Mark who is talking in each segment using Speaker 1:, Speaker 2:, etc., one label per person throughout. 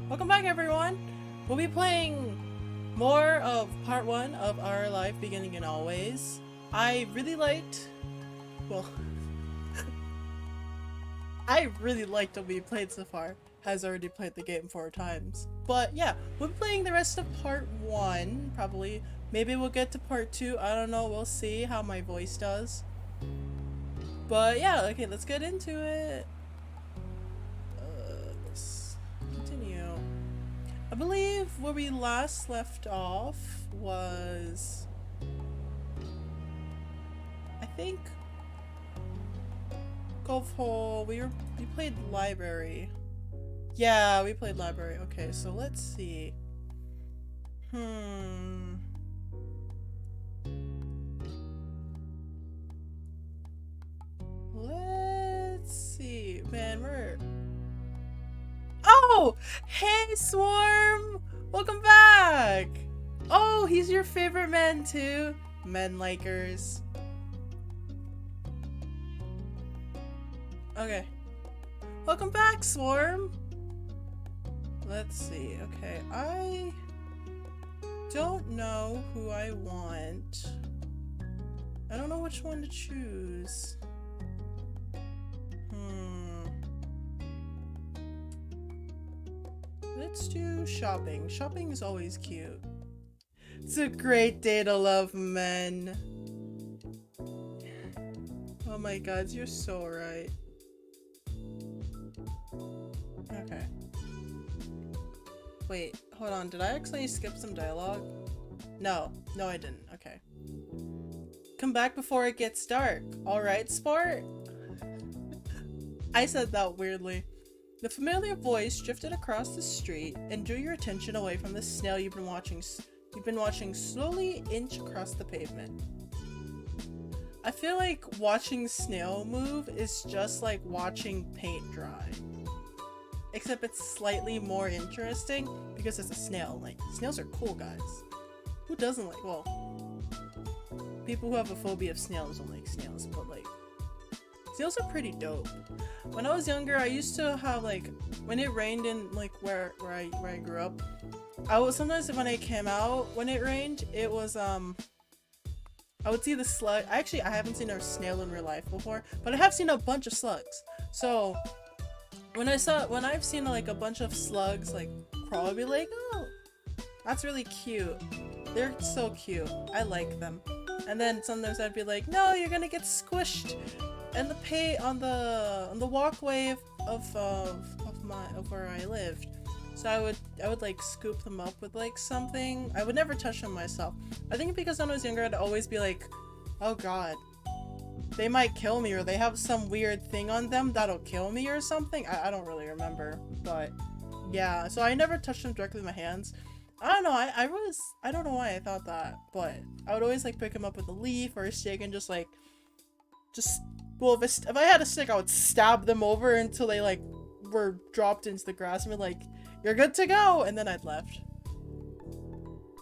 Speaker 1: Welcome back, everyone! We'll be playing more of part 1 of Our Life Beginning and Always. I really liked... well... I really liked what we played so far. Has already played the game 4 times. But yeah, we'll be playing the rest of part 1, probably. Maybe we'll get to part 2, I don't know, we'll see how my voice does. But yeah, okay, let's get into it. Let's continue. I believe where we last left off was... I think... Cove Holden. We played library. Yeah, we played library. Okay, so let's see. Let's see. Man, we're... Oh! Hey, Swarm! Welcome back! Oh, he's your favorite man too? Men likers. Okay. Welcome back, Swarm! Let's see. Okay, I don't know who I want. I don't know which one to choose. Let's do shopping. Shopping is always cute. It's a great day to love men. Oh my god, you're so right. Okay. Wait, hold on. Did I actually skip some dialogue? No. No, I didn't. Okay. Come back before it gets dark. Alright, sport? I said that weirdly. The familiar voice drifted across the street and drew your attention away from the snail you've been watching slowly inch across the pavement. I feel like watching snail move is just like watching paint dry. Except it's slightly more interesting because it's a snail. Like, snails are cool, guys. Who doesn't like, well, people who have a phobia of snails don't like snails, but like, snails are pretty dope. When I was younger, I used to have like, when it rained in like where I grew up, I would sometimes when I came out when it rained, it was I would see the slug. I haven't seen a snail in real life before, but I have seen a bunch of slugs. So when I've seen like a bunch of slugs like crawl, I'd be like, oh, that's really cute. They're so cute. I like them. And then sometimes I'd be like, no, you're gonna get squished in the on the walkway of where I lived. So I would like scoop them up with like something. I would never touch them myself. I think because when I was younger, I'd always be like, oh god, they might kill me, or they have some weird thing on them that'll kill me or something. I don't really remember, but yeah. So I never touched them directly with my hands. I don't know. I don't know why I thought that, but I would always like pick them up with a leaf or a stick and just well, if I had a stick, I would stab them over until they like were dropped into the grass and be like, you're good to go, and then I'd left.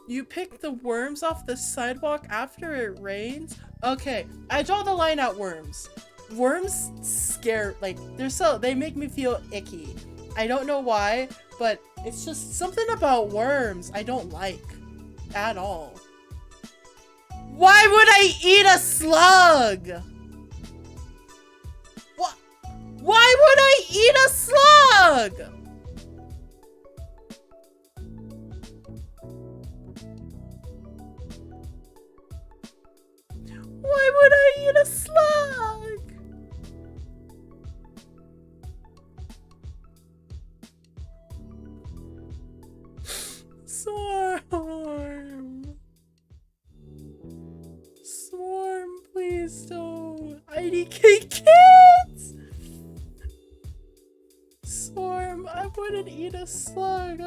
Speaker 1: You pick the worms off the sidewalk after it rains? Okay, I draw the line at worms. Worms scare, like, they make me feel icky. I don't know why, but it's just something about worms I don't like at all. Why would I eat a slug? What? Why would I eat a slug? Why would I eat a slug? Swarm. Swarm, please don't. IDK kids! Swarm, I wouldn't eat a slug.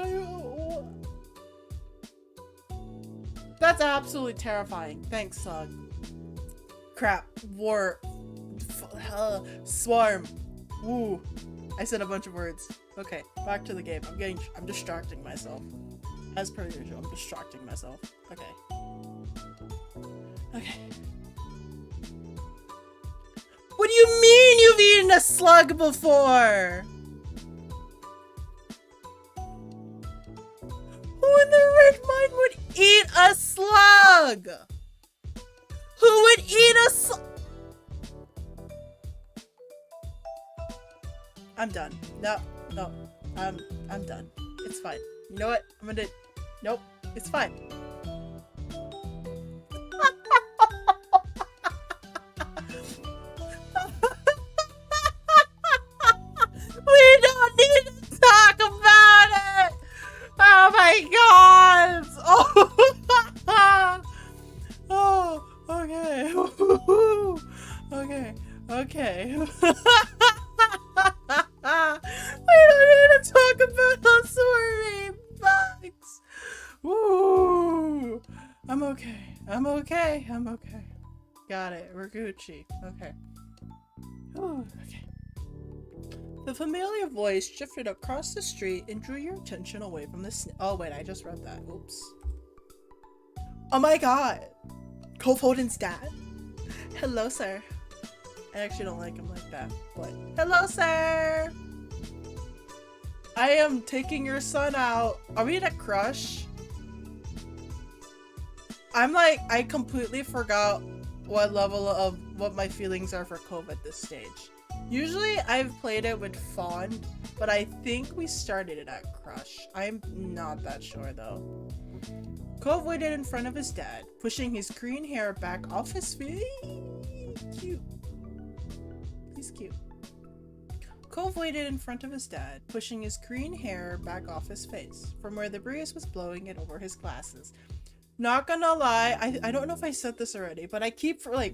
Speaker 1: That's absolutely terrifying. Thanks, slug. Crap. Swarm. Woo. I said a bunch of words. Okay, back to the game. I'm distracting myself. As per usual, I'm distracting myself. Okay. Okay. What do you mean you've eaten a slug before? eat a slug? Who would eat a slug? I'm done. No, I'm done. It's fine. You know what? I'm gonna. Nope. It's fine. We don't need to talk about it. Oh my god. Oh. Oh. Okay. Okay. Okay. We don't need to talk about how swarming bugs. Woo! I'm okay. I'm okay. I'm okay. Got it. We're Gucci. Okay. Ooh, okay. The familiar voice shifted across the street and drew your attention away from the oh wait, I just read that. Oops. Oh my god! Cove Holden's dad. Hello, sir. I actually don't like him like that, but hello, sir! I am taking your son out. Are we in a crush? I'm like, I completely forgot what level of what my feelings are for Cove at this stage. Usually I've played it with Fawn, but I think we started it at crush. I'm not that sure though. Cove waited in front of his dad, pushing his green hair back off his face. Cute. He's cute. Cove waited in front of his dad, pushing his green hair back off his face, from where the breeze was blowing it over his glasses. Not gonna lie, I don't know if I said this already, but I keep for like,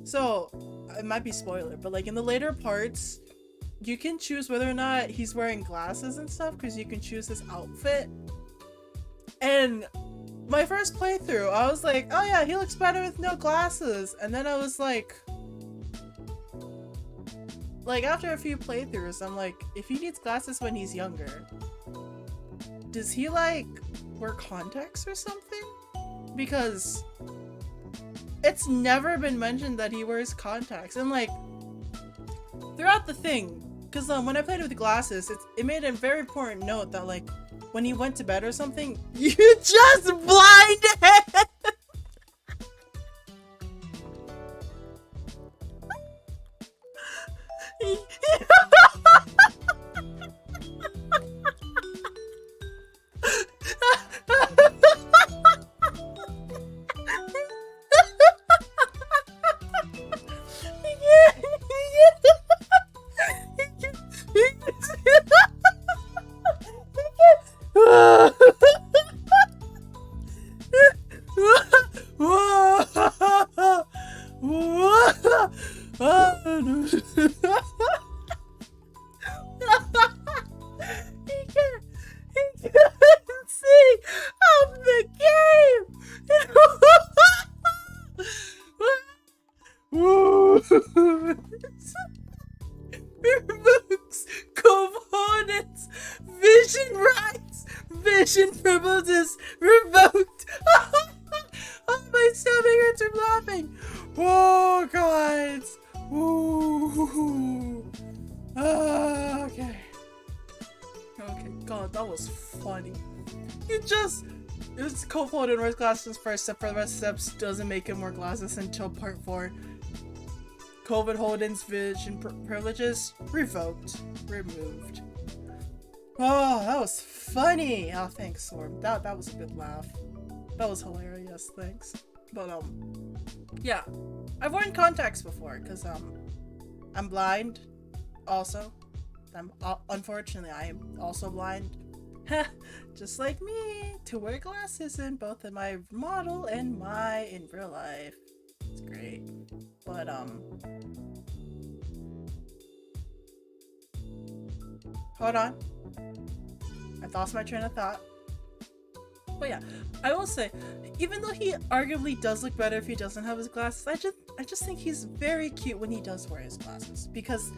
Speaker 1: so it might be spoiler, but like in the later parts, you can choose whether or not he's wearing glasses and stuff because you can choose his outfit. And my first playthrough, I was like, oh yeah, he looks better with no glasses. And then I was like after a few playthroughs, I'm like, if he needs glasses when he's younger, does he like wear contacts or something? Because it's never been mentioned that he wears contacts. And like throughout the thing, because when I played with glasses, it made a very important note that like when he went to bed or something, you just blind him. Revokes Cove Holden's vision rights. Vision privileges revoked. Oh, my stomach hurts from laughing. Oh, guys. Ooh. Okay. Okay, God, that was funny. It's Cove Holden wears glasses first, except for the rest of steps doesn't make him wear glasses until part 4. Cove Holden's vision privileges revoked. Removed. Oh, that was funny! Oh, thanks, Storm. That was a good laugh. That was hilarious, thanks. But, yeah. I've worn contacts before, because, I'm blind, also. Unfortunately, I am also blind. Just like me, to wear glasses in both in my model and in real life. It's great. But, hold on. I lost my train of thought. But yeah, I will say, even though he arguably does look better if he doesn't have his glasses, I just think he's very cute when he does wear his glasses. Because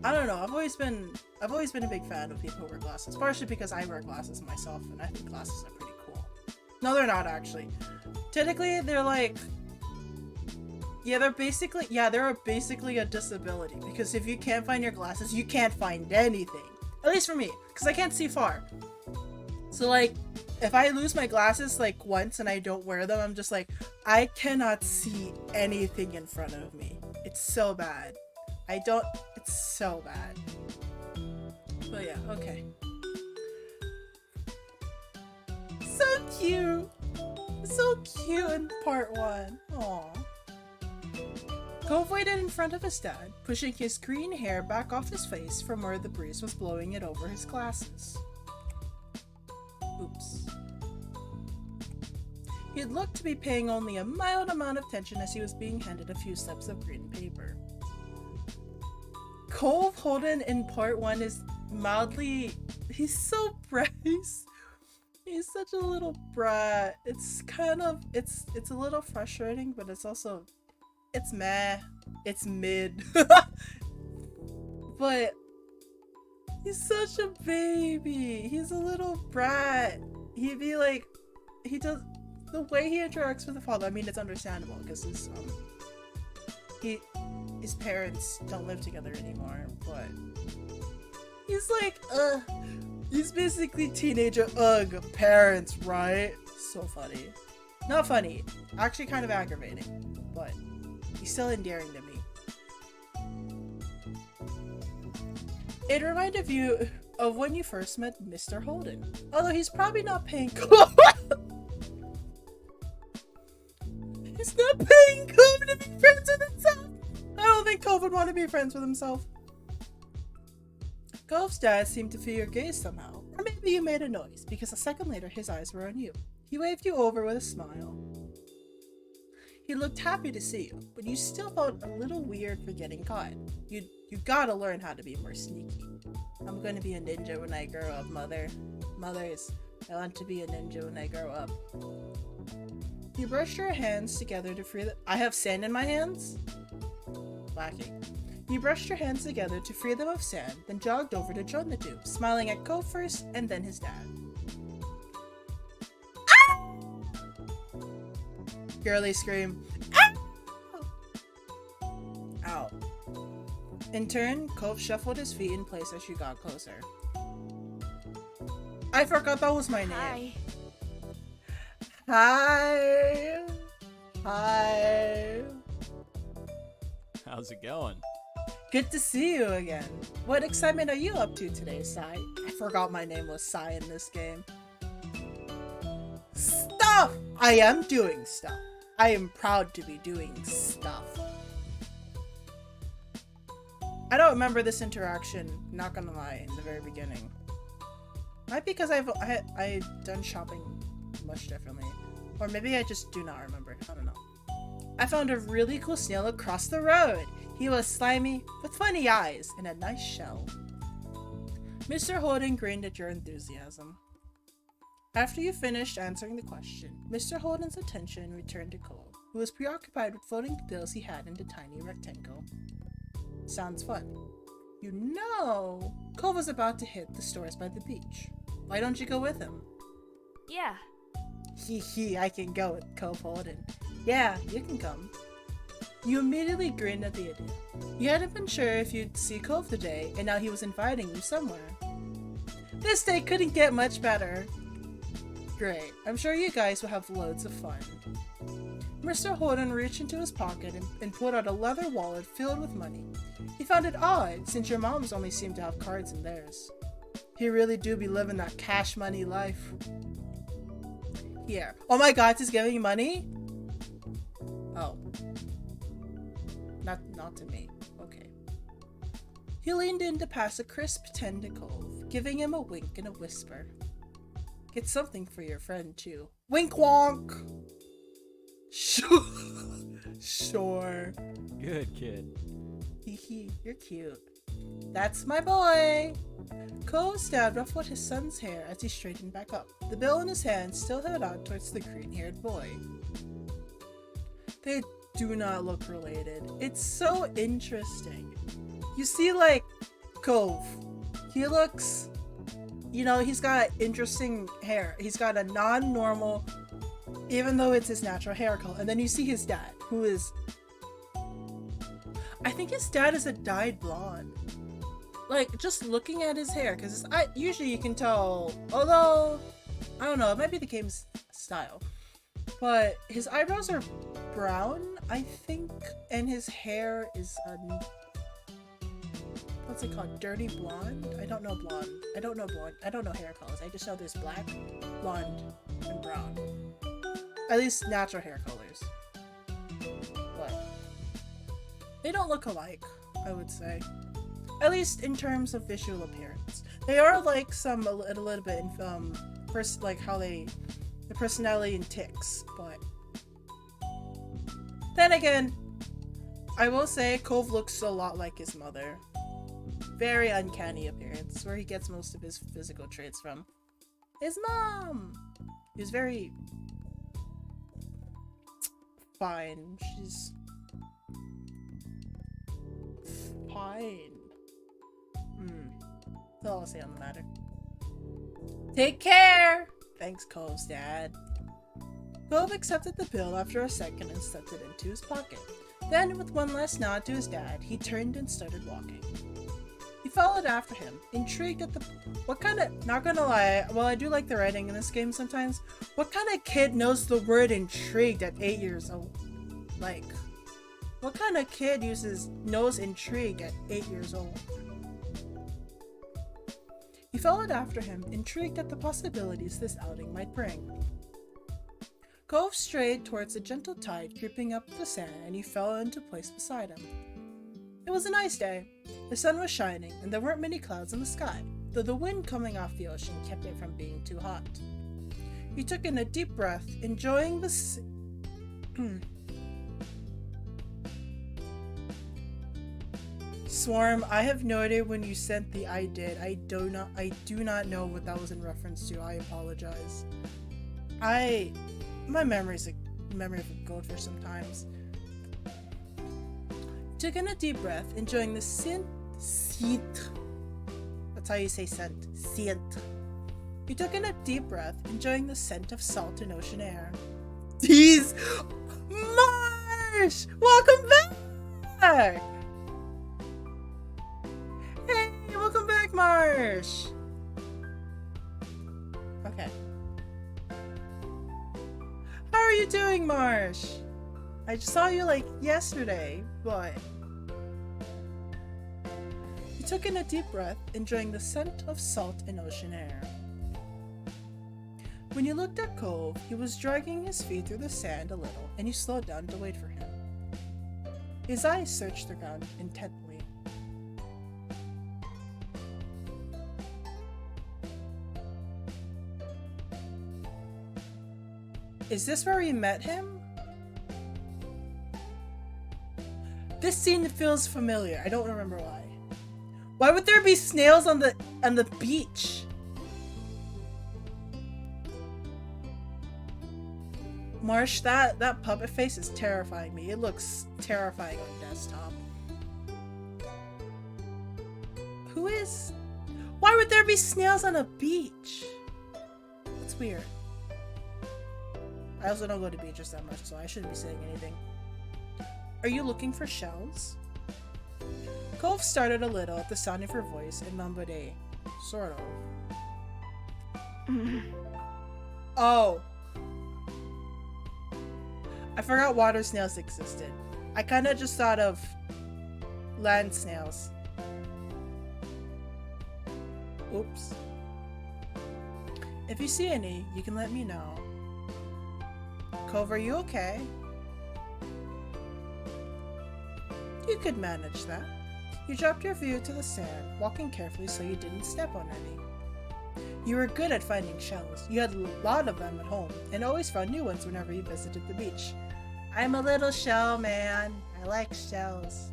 Speaker 1: I don't know, I've always been a big fan of people who wear glasses. Partially because I wear glasses myself, and I think glasses are pretty cool. No, they're not actually. Technically, they're like, they're basically a disability. Because if you can't find your glasses, you can't find anything. At least for me, because I can't see far. So like, if I lose my glasses like once and I don't wear them, I'm just like, I cannot see anything in front of me. It's so bad. It's so bad. But yeah, okay. So cute. So cute in part 1. Aww. Cove waited in front of his dad, pushing his green hair back off his face from where the breeze was blowing it over his glasses. Oops. He had looked to be paying only a mild amount of attention as he was being handed a few slips of green paper. Cove Holden in part 1 is mildly... He's so bright. He's such a little brat. It's kind of... It's a little frustrating, but it's also... It's meh. It's mid. But... He's such a baby. He's a little brat. He'd be like... He does... The way he interacts with the father, I mean, it's understandable, because his parents don't live together anymore, but... He's like, he's basically teenager, parents, right? So funny. Not funny. Actually kind of aggravating, but he's still endearing to me. It reminded you of when you first met Mr. Holden. Although he's probably not paying He's not paying Cove to be friends with himself! I don't think Cove would want to be friends with himself. Cove's dad seemed to feel your gaze somehow. Or maybe you made a noise, because a second later his eyes were on you. He waved you over with a smile. He looked happy to see you, but you still felt a little weird for getting caught. You gotta learn how to be more sneaky. I'm gonna be a ninja when I grow up, mother. Mothers, I want to be a ninja when I grow up. You brushed your hands together to free the- I have sand in my hands? Lacking. You brushed your hands together to free them of sand, then jogged over to join the two, smiling at Cove first and then his dad. Ah! Girly scream. Ah! Ow. In turn, Cove shuffled his feet in place as you got closer. I forgot that was my name. Hi. Hi.
Speaker 2: How's it going?
Speaker 1: Good to see you again. What excitement are you up to today, Sai? I forgot my name was Sai in this game. Stuff! I am doing stuff. I am proud to be doing stuff. I don't remember this interaction, not gonna lie, in the very beginning. Might be because I've done shopping much differently. Or maybe I just do not remember. I don't know. I found a really cool snail across the road. He was slimy, with funny eyes, and a nice shell. Mr. Holden grinned at your enthusiasm. After you finished answering the question, Mr. Holden's attention returned to Cove, who was preoccupied with folding the bills he had into tiny rectangle. Sounds fun. You know, Cove was about to hit the stores by the beach. Why don't you go with him?
Speaker 3: Yeah.
Speaker 1: Hee, I can go with Cove Holden. Yeah, you can come. You immediately grinned at the idea. You hadn't been sure if you'd see Cove today, and now he was inviting you somewhere. This day couldn't get much better. Great, I'm sure you guys will have loads of fun. Mr. Holden reached into his pocket and pulled out a leather wallet filled with money. He found it odd, since your moms only seem to have cards in theirs. He really do be living that cash money life. Here. Oh my god, he's giving you money? Oh. Not to me. Okay. He leaned in to pass a crisp 10 to Cove, giving him a wink and a whisper. Get something for your friend, too. Wink wonk! Sure.
Speaker 2: Good kid.
Speaker 1: Hee, you're cute. That's my boy! Cove's dad ruffled his son's hair as he straightened back up. The bill in his hand still held out towards the green-haired boy. They do not look related. It's so interesting. You see, like, Cove. He looks... You know, he's got interesting hair. He's got a non-normal, even though it's his natural hair color. And then you see his dad, who is... I think his dad is a dyed blonde. Like, just looking at his hair, because usually you can tell, although I don't know, it might be the game's style. But his eyebrows are brown, I think, and his hair is what's it called? Dirty blonde? I don't know blonde. I don't know blonde. I don't know hair colors. I just know there's black, blonde, and brown. At least natural hair colors. But they don't look alike, I would say. At least in terms of visual appearance. They are like a little bit in like how the personality and ticks, but then again, I will say Cove looks a lot like his mother. Very uncanny appearance, where he gets most of his physical traits from. His mom! He's very fine. She's fine. That's all I'll say on the matter. Take care! Thanks, Cove's dad. Cove accepted the bill after a second and stuffed it into his pocket. Then, with one last nod to his dad, he turned and started walking. He followed after him, intrigued at not gonna lie, well, I do like the writing in this game sometimes. What kind of kid knows the word intrigued at 8 years old? Like, what kind of kid knows intrigued at 8 years old? He followed after him, intrigued at the possibilities this outing might bring. Cove strayed towards a gentle tide creeping up the sand, and he fell into place beside him. It was a nice day. The sun was shining, and there weren't many clouds in the sky, though the wind coming off the ocean kept it from being too hot. He took in a deep breath, enjoying the Swarm, I have no idea when you sent the I did. I do not know what that was in reference to. I apologize. My memory's a memory of a goldfish sometimes. Took in a deep breath, enjoying the scent. That's how you say scent. Scent. He took in a deep breath, enjoying the scent of salt and ocean air. Jeez! Marsh! Welcome back! Hey, welcome back, Marsh! Okay. How are you doing, Marsh? I just saw you like yesterday, but... He took in a deep breath, enjoying the scent of salt and ocean air. When you looked at Cove, he was dragging his feet through the sand a little, and you slowed down to wait for him. His eyes searched the ground intently. Is this where we met him? This scene feels familiar. I don't remember why. Why would there be snails on the beach? Marsh, that puppet face is terrifying me. It looks terrifying on desktop. Who is? Why would there be snails on a beach? It's weird. I also don't go to beaches that much, so I shouldn't be saying anything. Are you looking for shells? Cove started a little at the sound of her voice and mumbled a sort of. Oh. I forgot water snails existed. I kinda just thought of land snails. Oops. If you see any, you can let me know. Cove, are you okay? You could manage that. You dropped your view to the sand, walking carefully so you didn't step on any. You were good at finding shells. You had a lot of them at home, and always found new ones whenever you visited the beach. I'm a little shell man. I like shells.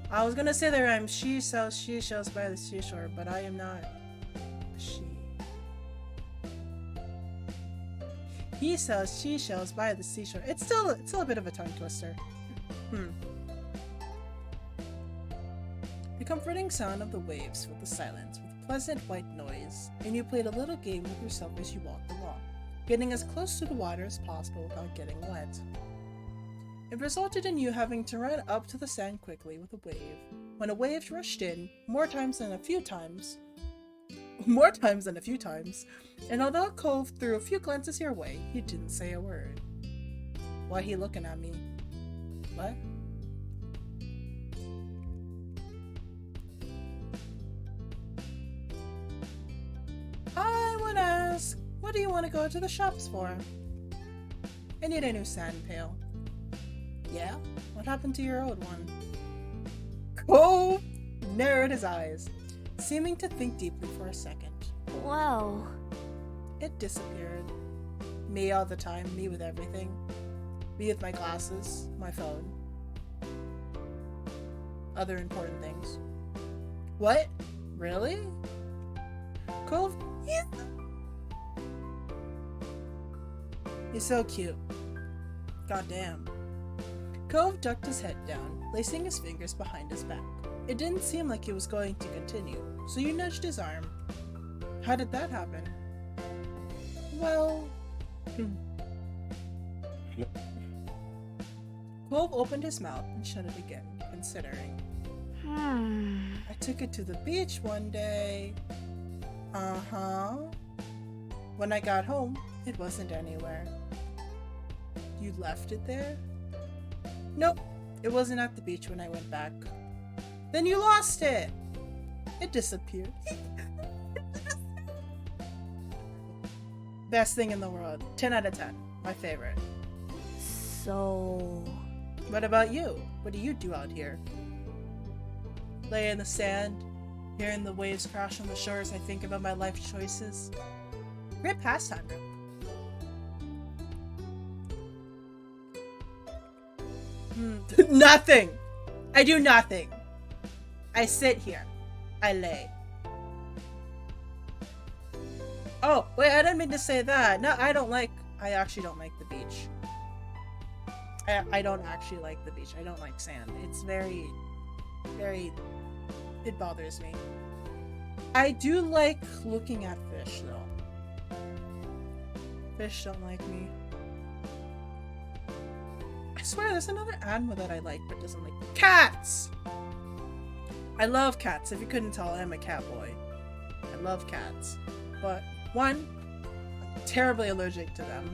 Speaker 1: I was gonna say the rhyme, she sells seashells by the seashore, but I am not a she. He sells seashells by the seashore. It's still a bit of a tongue twister. The comforting sound of the waves filled the silence with a pleasant white noise, and you played a little game with yourself as you walked along, getting as close to the water as possible without getting wet. It resulted in you having to run up to the sand quickly with a wave. When a wave rushed in, more times than a few times, More times than a few times. And although Cove threw a few glances your way, he didn't say a word. Why he looking at me? What? I would ask, what do you want to go to the shops for? I need a new sand pail. Yeah? What happened to your old one? Cove narrowed his eyes, seeming to think deeply for a second.
Speaker 2: Wow.
Speaker 1: It disappeared. Me all the time, me with everything. Me with my glasses, my phone. Other important things. What? Really? Cove? He's so cute. Goddamn. Cove ducked his head down, placing his fingers behind his back. It didn't seem like he was going to continue, so you nudged his arm. How did that happen? Well... Cove opened his mouth and shut it again, considering. I took it to the beach one day. Uh-huh. When I got home, it wasn't anywhere. You left it there? Nope, it wasn't at the beach when I went back. Then you lost it! It disappeared. Best thing in the world. 10 out of 10. My favorite.
Speaker 2: So...
Speaker 1: What about you? What do you do out here? Lay in the sand, hearing the waves crash on the shore as I think about my life choices. Great pastime, really. Nothing! I do nothing. I sit here. I lay. Oh, wait, I didn't mean to say that. No, I actually don't like the beach. I don't actually like the beach. I don't like sand. It's very, it bothers me. I do like looking at fish, though. Fish don't like me. I swear, there's another animal that I like, but doesn't like cats! I love cats. If you couldn't tell, I'm a cat boy. I love cats. But, one, I'm terribly allergic to them.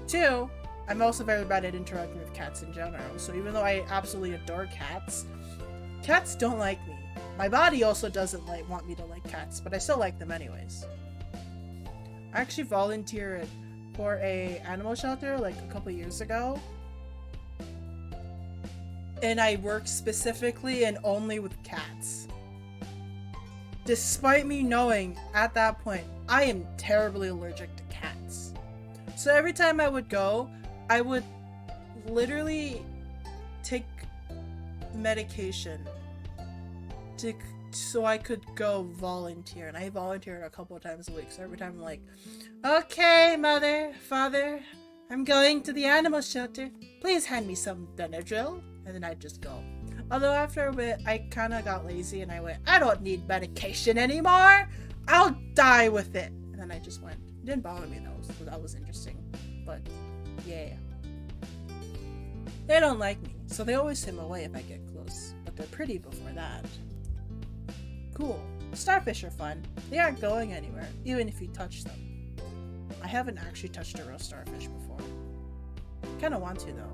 Speaker 1: Two, I'm also very bad at interacting with cats in general. So even though I absolutely adore cats, cats don't like me. My body also doesn't want me to like cats, but I still like them anyways. I actually volunteered for a animal shelter like a couple years ago. And I worked specifically and only with cats. Despite me knowing at that point, I am terribly allergic to cats. So every time I would go, I would literally take medication so I could go volunteer. And I volunteered a couple of times a week. So every time I'm like, okay, mother, father, I'm going to the animal shelter. Please hand me some Benadryl. And then I'd just go. Although after a bit, I kind of got lazy and I went, I don't need medication anymore. I'll die with it. And then I just went. It didn't bother me though, so that was interesting. But yeah. They don't like me, so they always swim away if I get close. But they're pretty before that. Cool. Starfish are fun. They aren't going anywhere, even if you touch them. I haven't actually touched a real starfish before. Kinda want to though.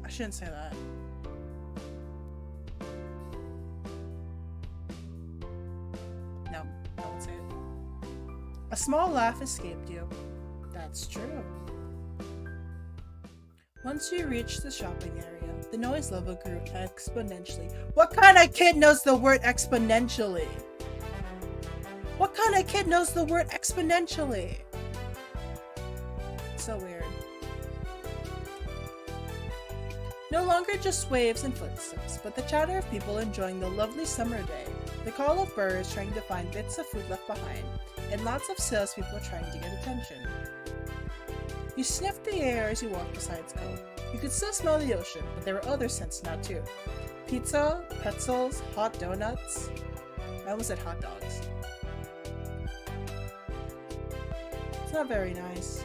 Speaker 1: I shouldn't say that. No, I won't say it. A small laugh escaped you. That's true. Once you reached the shopping area, the noise level grew exponentially. What kind of kid knows the word exponentially? What kind of kid knows the word exponentially? So weird. No longer just waves and footsteps, but the chatter of people enjoying the lovely summer day, the call of birds trying to find bits of food left behind, and lots of salespeople trying to get attention. You sniffed the air as you walked beside Cove. You could still smell the ocean, but there were other scents now too. Pizza, pretzels, hot donuts. I almost said hot dogs. It's not very nice.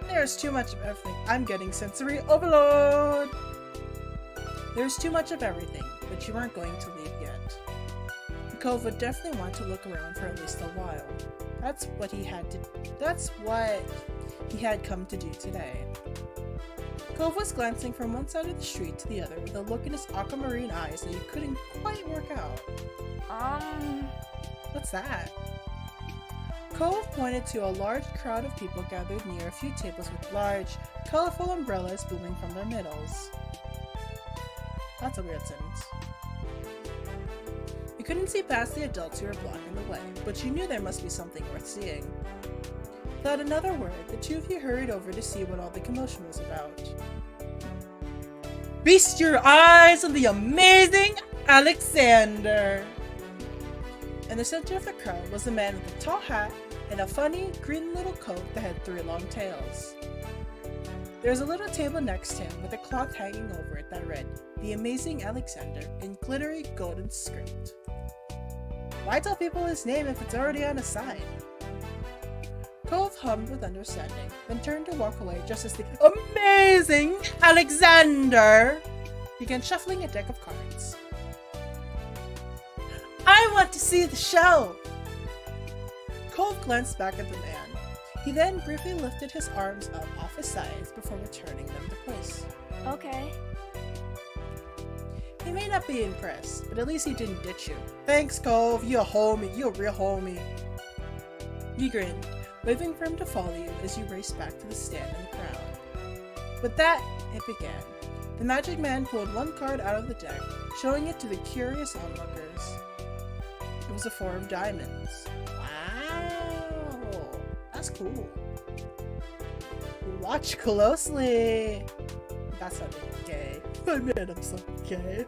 Speaker 1: There's too much of everything. I'm getting sensory overload! There's too much of everything, but you aren't going to leave yet. The Cove would definitely want to look around for at least a while. That's what he had come to do today. Cove was glancing from one side of the street to the other with a look in his aquamarine eyes that he couldn't quite work out. What's that? Cove pointed to a large crowd of people gathered near a few tables with large, colorful umbrellas blooming from their middles. That's a weird sentence. You couldn't see past the adults who were blocking the way, but you knew there must be something worth seeing. Without another word, the two of you hurried over to see what all the commotion was about. Feast your eyes on the amazing Alexander! In the center of the crowd was a man with a tall hat and a funny, green little coat that had 3 long tails. There was a little table next to him with a cloth hanging over it that read, "The Amazing Alexander," in glittery golden script. Why tell people his name if it's already on a sign? Cove hummed with understanding, then turned to walk away just as the Amazing Alexander began shuffling a deck of cards. I want to see the show! Cove glanced back at the man. He then briefly lifted his arms up off his sides before returning them to place.
Speaker 2: Okay.
Speaker 1: He may not be impressed, but at least he didn't ditch you. Thanks, Cove. You a homie. You a real homie. He grinned, waving for him to follow you as you raced back to the stand in the crowd. With that, it began. The magic man pulled one card out of the deck, showing it to the curious onlookers. It was a 4 of diamonds. Wow! That's cool. Watch closely! That's not gay. I made him so gay.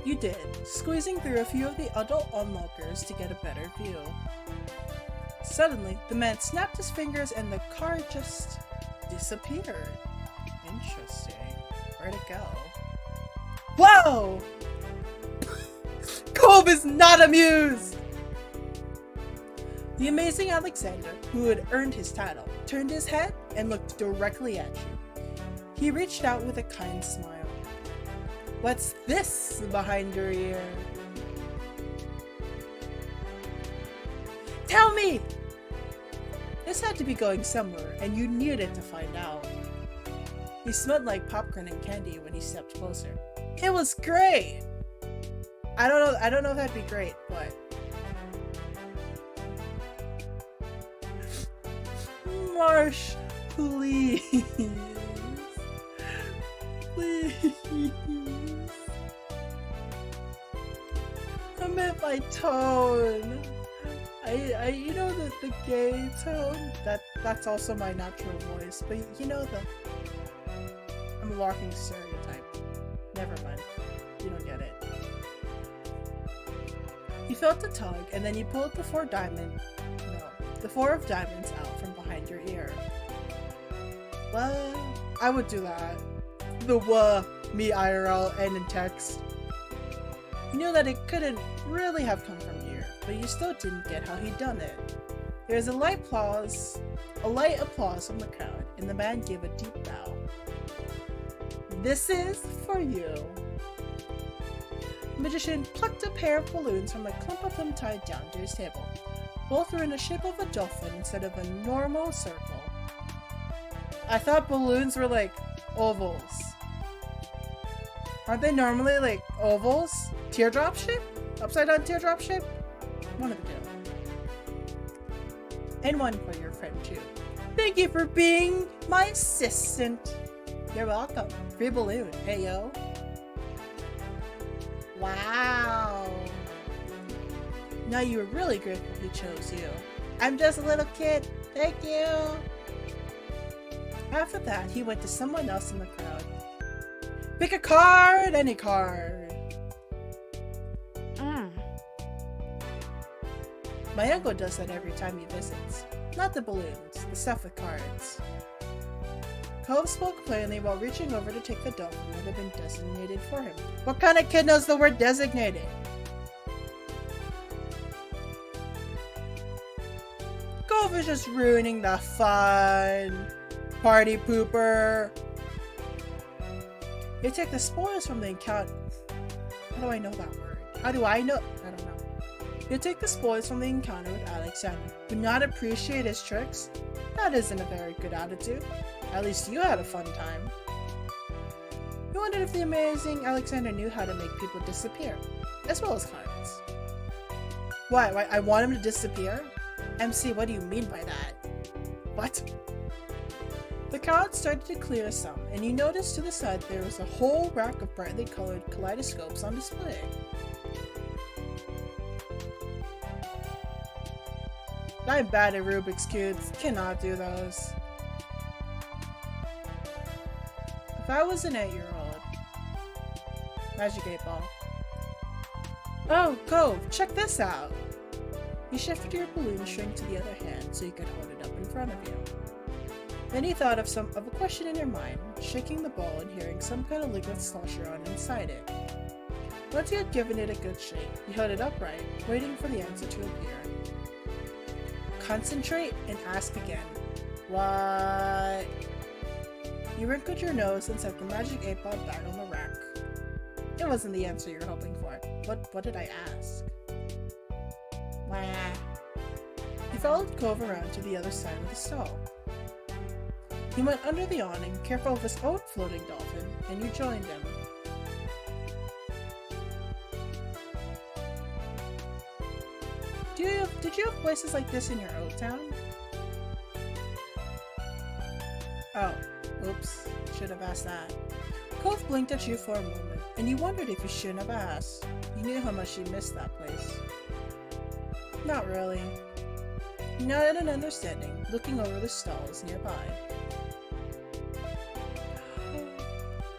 Speaker 1: You did, squeezing through a few of the adult onlookers to get a better view. Suddenly, the man snapped his fingers and the card just disappeared. Interesting. Where'd it go? Whoa! Cove is not amused! The Amazing Alexander, who had earned his title, turned his head and looked directly at you. He reached out with a kind smile. What's this behind your ear? Tell me! This had to be going somewhere, and you needed to find out. He smelled like popcorn and candy when he stepped closer. It was great! I don't know if that'd be great, but... Marsh, please. Please. I meant my tone. I you know the gay tone? That's also my natural voice, but you know I'm a walking stereotype. Never mind. You don't get it. You felt the tug, and then you pulled the 4 of diamonds out from behind your ear. Well, I would do that. The me IRL and in text. You knew that it couldn't really have come from here, but you still didn't get how he'd done it. There was a light applause from the crowd, and the man gave a deep bow. This is for you. The magician plucked a pair of balloons from a clump of them tied down to his table. Both were in the shape of a dolphin instead of a normal circle. I thought balloons were like ovals. Aren't they normally like ovals? Teardrop shape? Upside down teardrop shape? One of the two. And one for your friend too. Thank you for being my assistant. You're welcome. Free balloon. Hey yo. Wow. Now you were really grateful he chose you. I'm just a little kid. Thank you. After that, he went to someone else in the crowd. Pick a card, any card. My uncle does that every time he visits. Not the balloons, the stuff with cards. Cove spoke plainly while reaching over to take the dolphin that had been designated for him. What kind of kid knows the word designated? Cove is just ruining the fun. Party pooper. You take the spoils from the encounter. How do I know that word? How do I know? I don't know. You take the spoils from the encounter with Alexander, but not appreciate his tricks? That isn't a very good attitude. At least you had a fun time. You wondered if the amazing Alexander knew how to make people disappear, as well as cards. Why? I want him to disappear? MC, what do you mean by that? What? The crowd started to clear some, and you noticed to the side there was a whole rack of brightly colored kaleidoscopes on display. I'm bad at Rubik's Cubes, cannot do those. If I was an 8-year-old. Magic 8 ball. Oh, Cove, check this out! You shifted your balloon string to the other hand so you could hold it up in front of you. Then you thought of a question in your mind, shaking the ball and hearing some kind of liquid slosher on inside it. Once you had given it a good shake, you held it upright, waiting for the answer to appear. Concentrate and ask again. What? You wrinkled your nose and set the magic 8-ball back on the rack. It wasn't the answer you were hoping for. What did I ask? Wah. You followed Cove around to the other side of the stall. He went under the awning, careful of his own floating dolphin, and you joined him. Did you have places like this in your old town? Oh, oops, should have asked that. Cove blinked at you for a moment, and you wondered if you shouldn't have asked. You knew how much you missed that place. Not really. You nodded an understanding, looking over the stalls nearby.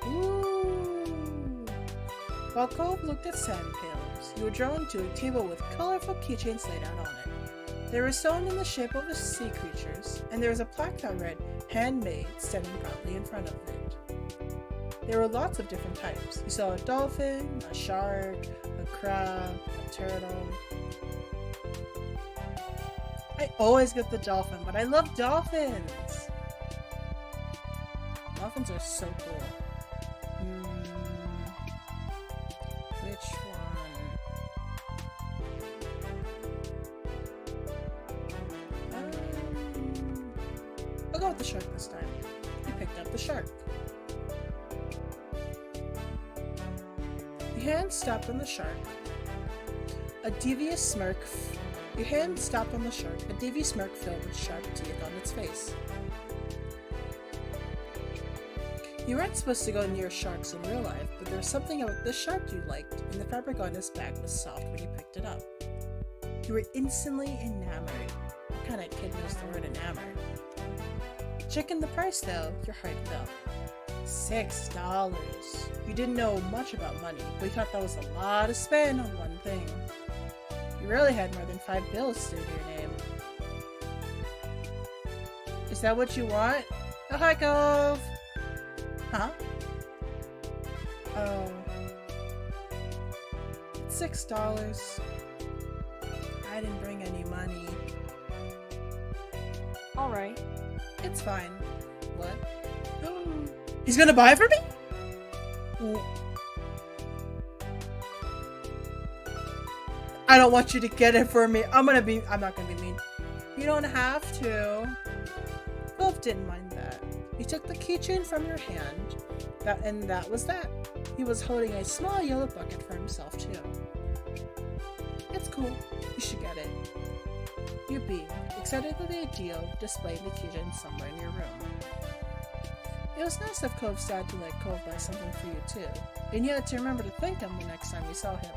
Speaker 1: Ooh! While Cove looked at sand pails, you were drawn to a table with colorful keychains laid out on it. They were sewn in the shape of sea creatures, and there was a plaque that read, "Handmade," standing proudly in front of it. There were lots of different types. You saw a dolphin, a shark, a crab, a turtle. I always get the dolphin, but I love dolphins! Dolphins are so cool. Which one? I'll go with the shark this time. You picked up the shark. Your hand stopped on the shark. Your hand stopped on the shark. A devious smirk filled with sharp teeth on its face. You weren't supposed to go near sharks in real life, but there was something about this shark you liked, and the fabric on his back was soft when you picked it up. You were instantly enamored. What kind of kid knows the word enamored? Checking the price though, your heart fell. $6. You didn't know much about money, but you thought that was a lot to spend on one thing. You really had more than 5 bills to your name. Is that what you want? Oh, hi, Cove! Huh? Oh. $6. I didn't bring any money.
Speaker 2: Alright.
Speaker 1: It's fine. What? He's gonna buy it for me? I don't want you to get it for me. I'm not gonna be mean. You don't have to. Cove didn't mind that. He took the keychain from your hand, and that was that. He was holding a small yellow bucket for himself too. It's cool. You should get it. You beamed, excited at the idea of displaying the keychain somewhere in your room. It was nice of Cove's dad to let Cove buy something for you too, and you had to remember to thank him the next time you saw him.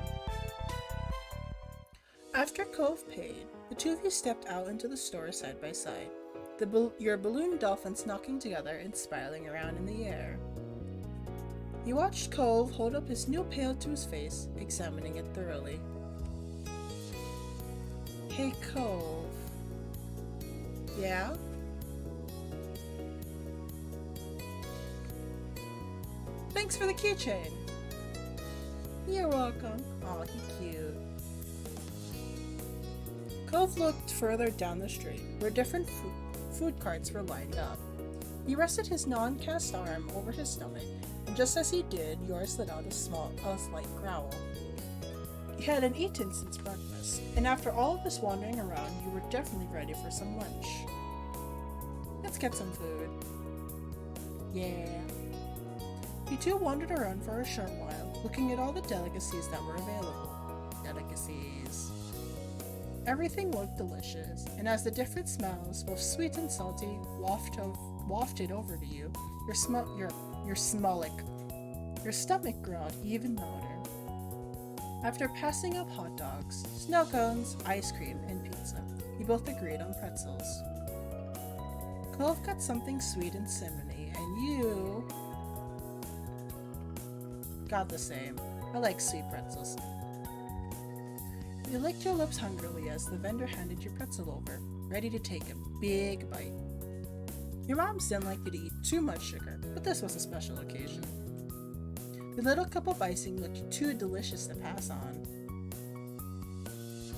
Speaker 1: After Cove paid, the two of you stepped out into the store side by side, your balloon dolphins knocking together and spiraling around in the air. You watched Cove hold up his new pail to his face, examining it thoroughly. Hey, Cove. Yeah? Thanks for the keychain. You're welcome. Aw, he's cute. Cove looked further down the street, where different food carts were lined up. He rested his non-cast arm over his stomach and just as he did, yours let out a slight growl. You hadn't eaten since breakfast, and after all of this wandering around, you were definitely ready for some lunch. Let's get some food. Yeah. You two wandered around for a short while, looking at all the delicacies that were available. Delicacies. Everything looked delicious, and as the different smells, both sweet and salty, wafted over to you, your stomach growled even louder. After passing up hot dogs, snow cones, ice cream, and pizza, you both agreed on pretzels. Cove got something sweet and cinnamony, and you got the same. I like sweet pretzels. You licked your lips hungrily as the vendor handed your pretzel over, ready to take a big bite. Your moms didn't like you to eat too much sugar, but this was a special occasion. The little cup of icing looked too delicious to pass on.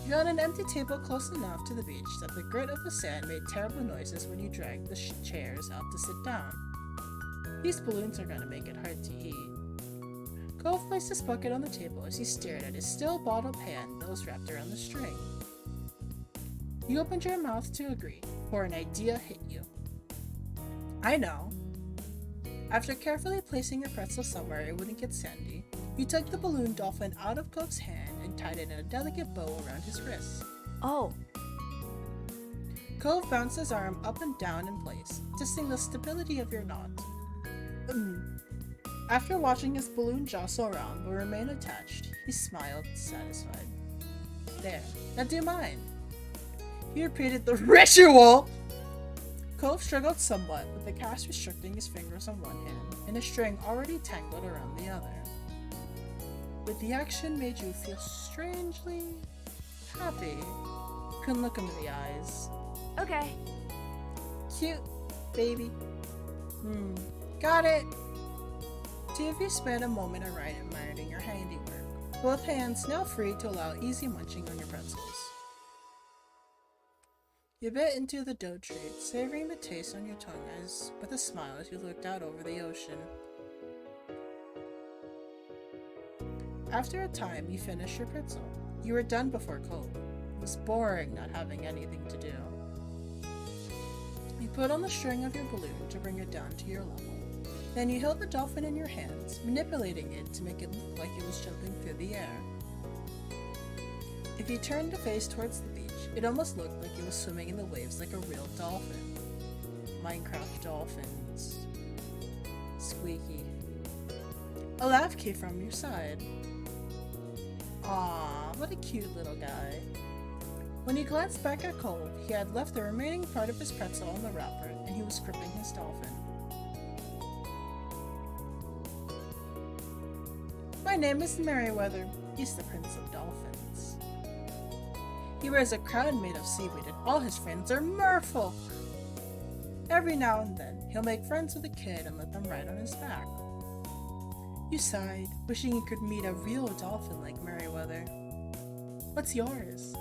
Speaker 1: You got an empty table close enough to the beach that the grit of the sand made terrible noises when you dragged the chairs out to sit down. These balloons are going to make it hard to eat. Cove placed his bucket on the table as he stared at his still bottle pan that was wrapped around the string. You opened your mouth to agree, for an idea hit you. I know. After carefully placing your pretzel somewhere it wouldn't get sandy, you took the balloon dolphin out of Cove's hand and tied it in a delicate bow around his wrist.
Speaker 2: Oh.
Speaker 1: Cove bounced his arm up and down in place, testing the stability of your knot. After watching his balloon jostle around but remain attached, he smiled, satisfied. There, now do mine. He repeated the ritual! Cove struggled somewhat, with the cast restricting his fingers on one hand and a string already tangled around the other. But the action made you feel strangely happy. You couldn't look him in the eyes.
Speaker 2: Okay.
Speaker 1: Cute, baby. Got it. Two of you spent a moment around admiring your handiwork, both hands now free to allow easy munching on your pretzels. You bit into the dough treat, savoring the taste on your tongue with a smile as you looked out over the ocean. After a time, you finished your pretzel. You were done before Cove. It was boring not having anything to do. You put on the string of your balloon to bring it down to your level. Then you held the dolphin in your hands, manipulating it to make it look like it was jumping through the air. If you turned the face towards the beach, it almost looked like it was swimming in the waves like a real dolphin. Minecraft dolphins. Squeaky. A laugh came from your side. Aww, what a cute little guy. When you glanced back at Cove, he had left the remaining part of his pretzel on the wrapper, and he was gripping his dolphin. My name is Merryweather. He's the Prince of Dolphins. He wears a crown made of seaweed, and all his friends are merfolk. Every now and then, he'll make friends with a kid and let them ride on his back. You sighed, wishing you could meet a real dolphin like Merryweather. What's yours?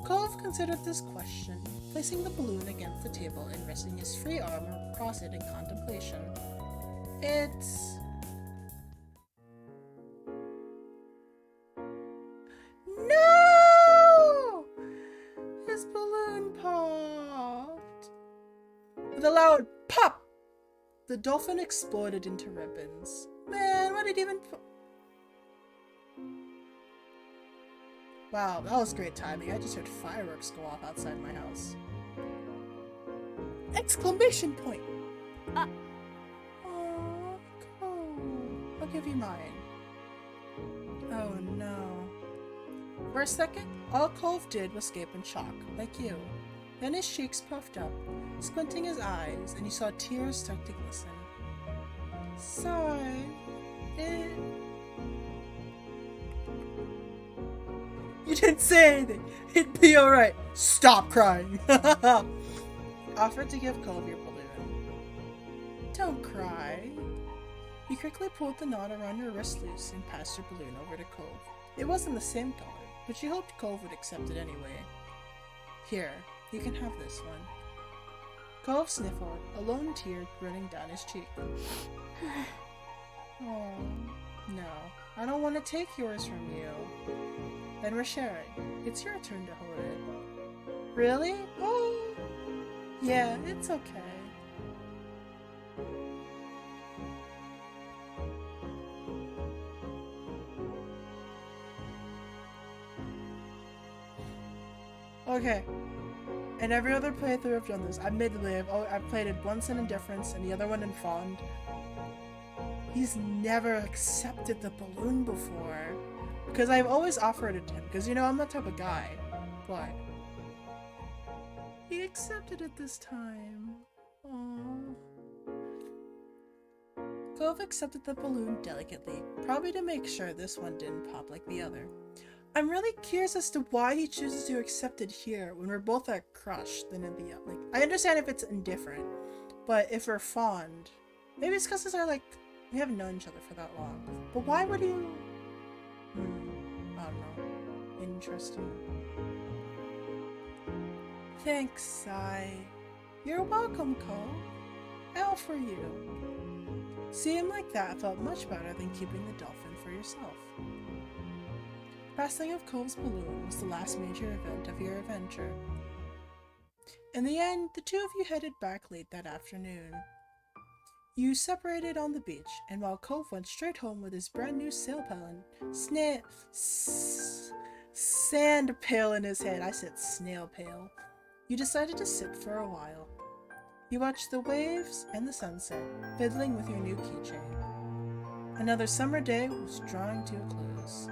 Speaker 1: Cove considered this question, placing the balloon against the table and resting his free arm across it in contemplation. It's... No! His balloon popped. With a loud pop, the dolphin exploded into ribbons. Man, what did even... Wow, that was great timing. I just heard fireworks go off outside my house. Exclamation point! Aww, cool. I'll give you mine. Oh no. For a second, all Cove did was gape in shock, like you. Then his cheeks puffed up, squinting his eyes, and you saw tears start to glisten. Sorry. You didn't say anything! It'd be alright! Stop crying! Offered to give Cove your balloon. Don't cry. You quickly pulled the knot around your wrist loose and passed your balloon over to Cove. It wasn't the same color, but you hoped Cove would accept it anyway. Here, you can have this one. Cove sniffled, a lone tear running down his cheek. Oh, no. I don't want to take yours from you. Then we're sharing. It's your turn to hold it. Really? Oh, yeah, it's okay. Okay. In every other playthrough I've done this. Admittedly, I've played it once in Indifference and the other one in Fond. He's never accepted the balloon before. Because I've always offered it to him. Because, you know, I'm that type of guy. But he accepted it this time. Aww. Cove accepted the balloon delicately, probably to make sure this one didn't pop like the other. I'm really curious as to why he chooses to accept it here when we're both at crush than in the like. I understand if it's indifferent, but if we're fond, maybe it's because we haven't known each other for that long. But why would you? I don't know. Interesting. Thanks, Sai. You're welcome, Cole. L for you. Seeing him like that felt much better than keeping the dolphin for yourself. Passing of Cove's balloon was the last major event of your adventure. In the end, the two of you headed back late that afternoon. You separated on the beach, and while Cove went straight home with his brand new sail pail and sand pail in his hand, I said snail pail, you decided to sit for a while. You watched the waves and the sunset, fiddling with your new keychain. Another summer day was drawing to a close.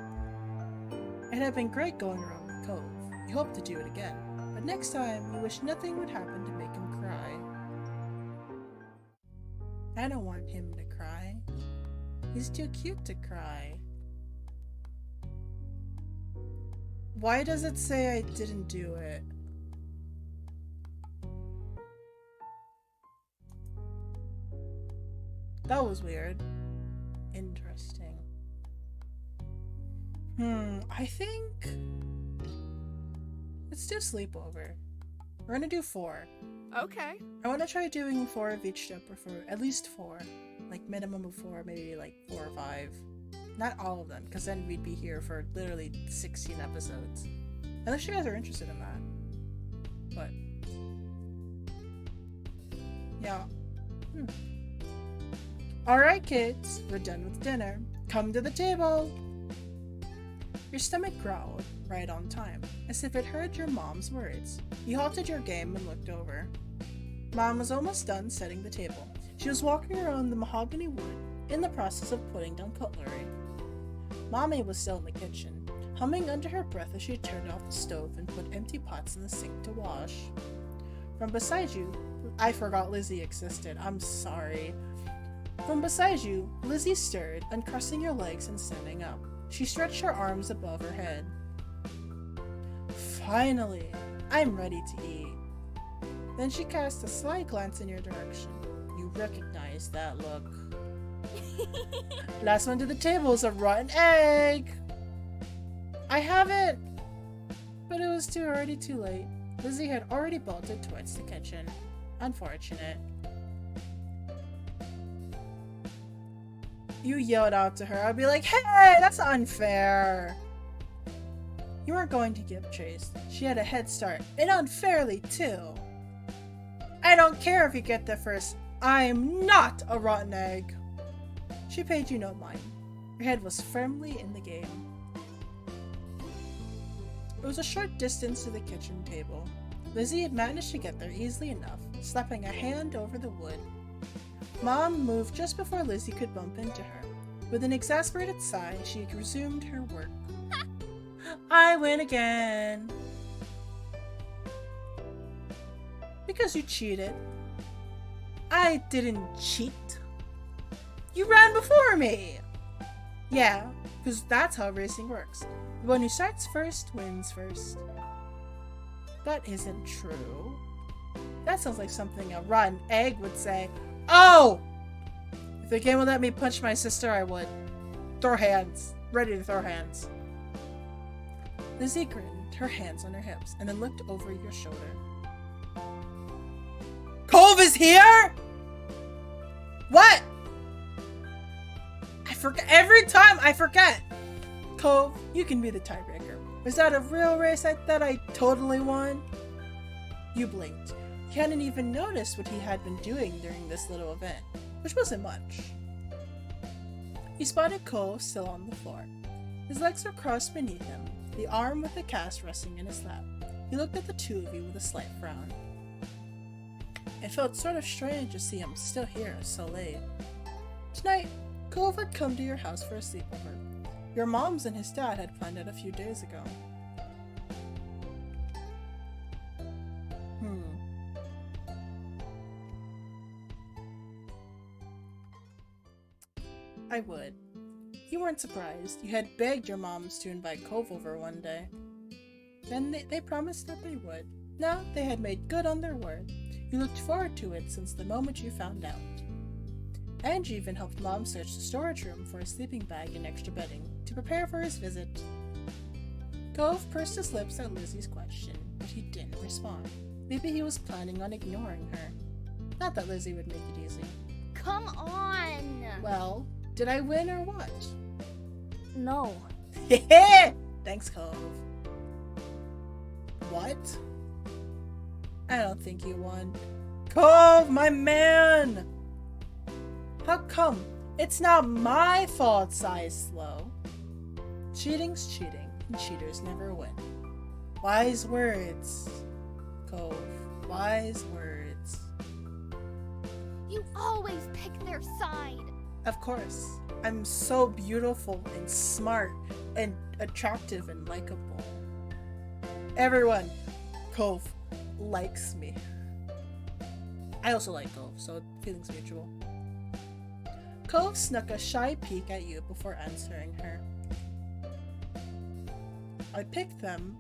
Speaker 1: It had been great going around with Cove. You hope to do it again, but next time you wish nothing would happen to make him cry. I don't want him to cry. He's too cute to cry. Why does it say I didn't do it? That was weird. Interesting. I think let's do sleepover. We're gonna do 4.
Speaker 2: Okay.
Speaker 1: I want to try doing 4 of each step, or at least 4. Like minimum of 4, maybe like 4 or 5. Not all of them, because then we'd be here for literally 16 episodes. Unless you guys are interested in that. But yeah. Alright kids, we're done with dinner. Come to the table! Your stomach growled, right on time, as if it heard your mom's words. You halted your game and looked over. Mom was almost done setting the table. She was walking around the mahogany wood, in the process of putting down cutlery. Mommy was still in the kitchen, humming under her breath as she turned off the stove and put empty pots in the sink to wash. From beside you, I forgot Lizzie existed, I'm sorry. From beside you, Lizzie stirred, uncrossing your legs and standing up. She stretched her arms above her head. Finally, I'm ready to eat. Then she cast a sly glance in your direction. You recognize that look. Last one to the table is a rotten egg! I have it! But it was already too late. Lizzie had already bolted towards the kitchen. Unfortunate. You yelled out to her. I'd be like, hey, that's unfair. You weren't going to give chase. She had a head start, and unfairly too. I don't care if you get there first. I'm not a rotten egg. She paid you no mind. Your head was firmly in the game. It was a short distance to the kitchen table. Lizzie had managed to get there easily enough, slapping a hand over the wood. Mom moved just before Lizzie could bump into her. With an exasperated sigh, she resumed her work. I win again! Because you cheated. I didn't cheat. You ran before me! Yeah, because that's how racing works. The one who starts first wins first. That isn't true. That sounds like something a rotten egg would say. Oh! If the game would let me punch my sister, I would. Throw hands. Ready to throw hands. Lizzie grinned, her hands on her hips, and then looked over your shoulder. Cole! here? What? I forget. Every time I forget. Cove, you can be the tiebreaker. Was that a real race I thought I totally won? You blinked. You hadn't even noticed what he had been doing during this little event, which wasn't much. You spotted Cove still on the floor. His legs were crossed beneath him, the arm with the cast resting in his lap. He looked at the two of you with a slight frown. It felt sort of strange to see him still here so late. Tonight, Cove had come to your house for a sleepover. Your mom's and his dad had planned it a few days ago. I would. You weren't surprised. You had begged your moms to invite Cove over one day. Then they promised that they would. Now they had made good on their word. You looked forward to it since the moment you found out. And you even helped Mom search the storage room for a sleeping bag and extra bedding to prepare for his visit. Cove pursed his lips at Lizzie's question, but he didn't respond. Maybe he was planning on ignoring her. Not that Lizzie would make it easy.
Speaker 2: Come on!
Speaker 1: Well, did I win or what?
Speaker 2: No.
Speaker 1: Thanks, Cove. What? I don't think you won. Cove, my man! How come? It's not my fault Sai's slow. Cheating's cheating, and cheaters never win. Wise words, Cove. Wise words.
Speaker 2: You always pick their side.
Speaker 1: Of course. I'm so beautiful and smart and attractive and likable. Everyone, Cove, likes me. I also like Cove, so feelings mutual. Cove snuck a shy peek at you before answering her. I picked them.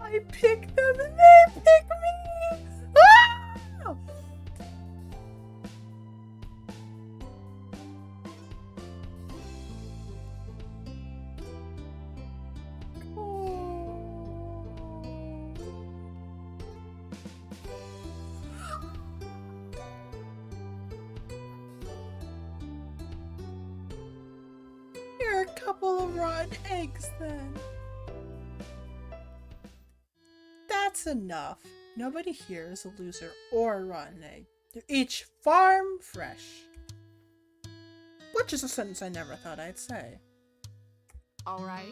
Speaker 1: I picked them and they picked me! Ah! You're a couple of rotten eggs then. That's enough. Nobody here is a loser or a rotten egg. They're each farm fresh. Which is a sentence I never thought I'd say.
Speaker 2: Alright.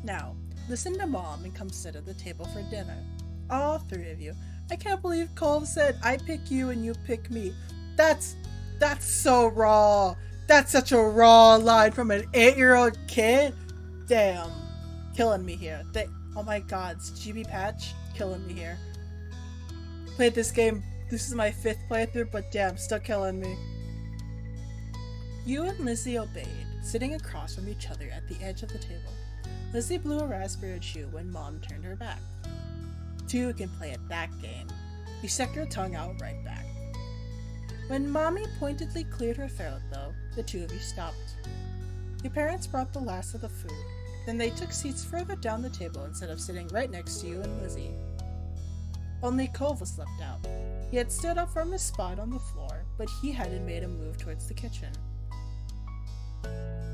Speaker 1: Now, listen to Mom and come sit at the table for dinner. All three of you. I can't believe Cove said I pick you and you pick me. That's so raw. That's such a raw line from an 8-year-old kid. Damn. Killing me here. Oh my god, it's GB Patch killing me here. Played this game, this is my 5th playthrough, but damn, still killing me. You and Lizzie obeyed, sitting across from each other at the edge of the table. Lizzie blew a raspberry chew when Mom turned her back. Two can play at that game. You stuck your tongue out right back. When Mommy pointedly cleared her throat, though, the two of you stopped. Your parents brought the last of the food. Then they took seats further down the table instead of sitting right next to you and Lizzie. Only Cove was left out. He had stood up from his spot on the floor, but he hadn't made a move towards the kitchen.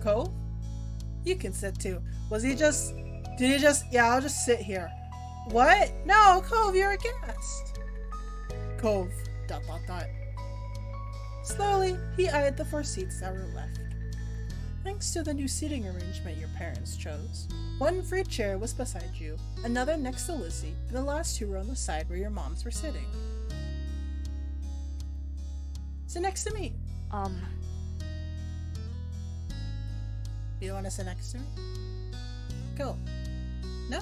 Speaker 1: Cove? You can sit too. Did he just, yeah, I'll just sit here. What? No, Cove, you're a guest. Cove, ... Slowly, he eyed the 4 seats that were left. Thanks to the new seating arrangement your parents chose, one free chair was beside you, another next to Lizzie, and the last 2 were on the side where your moms were sitting. Sit next to me. You don't want to sit next to me? Cool. No?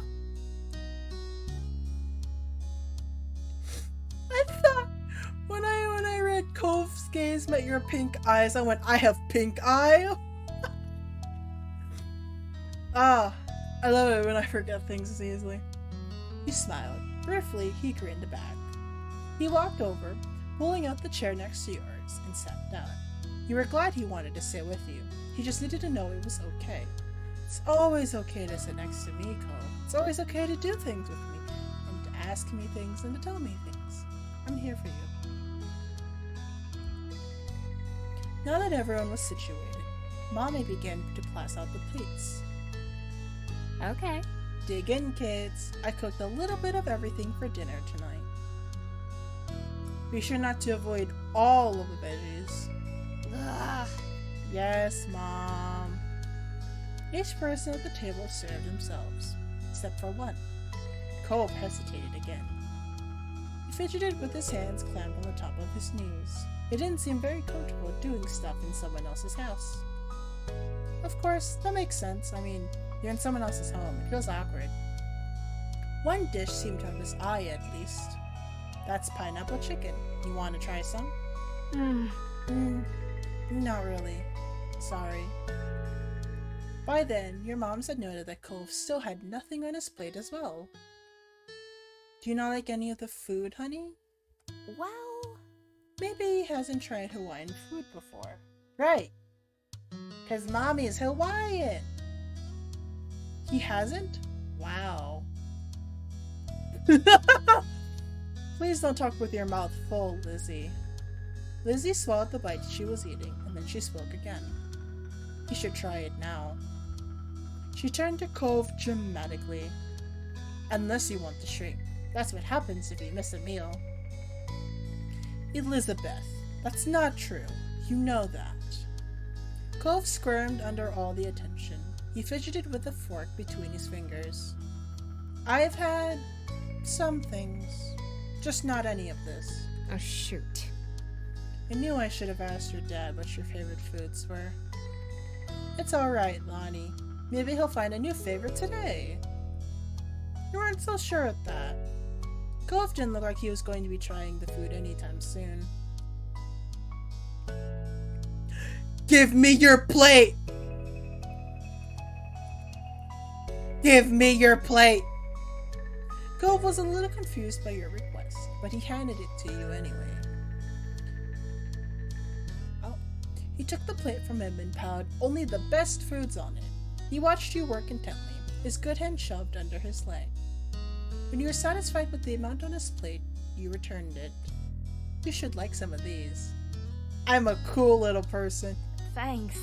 Speaker 1: I thought when I read Cove's gaze met your pink eyes, I went, I have pink eye? Ah, I love it when I forget things as easily. You smiled. Briefly, he grinned back. He walked over, pulling out the chair next to yours, and sat down. You were glad he wanted to sit with you. He just needed to know it was okay. It's always okay to sit next to me, Cole. It's always okay to do things with me, and to ask me things and to tell me things. I'm here for you. Now that everyone was situated, Mommy began to pass out the plates.
Speaker 2: Okay.
Speaker 1: Dig in, kids. I cooked a little bit of everything for dinner tonight. Be sure not to avoid all of the veggies.
Speaker 2: Ugh.
Speaker 1: Yes, Mom. Each person at the table served themselves, except for one. Cove hesitated again. He fidgeted with his hands clamped on the top of his knees. It didn't seem very comfortable doing stuff in someone else's house. Of course, that makes sense. I mean, you're in someone else's home. It feels awkward. One dish seemed to have his eye, at least. That's pineapple chicken. You want to try some? Not really. Sorry. By then, your moms had noted that Cove still had nothing on his plate as well. Do you not like any of the food, honey?
Speaker 2: Well,
Speaker 1: Maybe he hasn't tried Hawaiian food before. Right. 'Cause Mommy is Hawaiian. He hasn't? Wow. Please don't talk with your mouth full, Lizzie. Lizzie swallowed the bite she was eating, and then she spoke again. You should try it now. She turned to Cove dramatically. Unless you want to shrink. That's what happens if you miss a meal. Elizabeth, that's not true. You know that. Cove squirmed under all the attention. He fidgeted with a fork between his fingers. I've had some things. Just not any of this.
Speaker 2: oh shoot.
Speaker 1: I knew I should have asked your dad what your favorite foods were. It's alright, Lonnie. Maybe he'll find a new favorite today. You weren't so sure at that. Cove didn't look like he was going to be trying the food anytime soon. Give me your plate! Give me your plate! Cove was a little confused by your request, but he handed it to you anyway. Oh, he took the plate from him and piled only the best foods on it. He watched you work intently, his good hand shoved under his leg. When you were satisfied with the amount on his plate, you returned it. You should like some of these. I'm a cool little person.
Speaker 2: Thanks.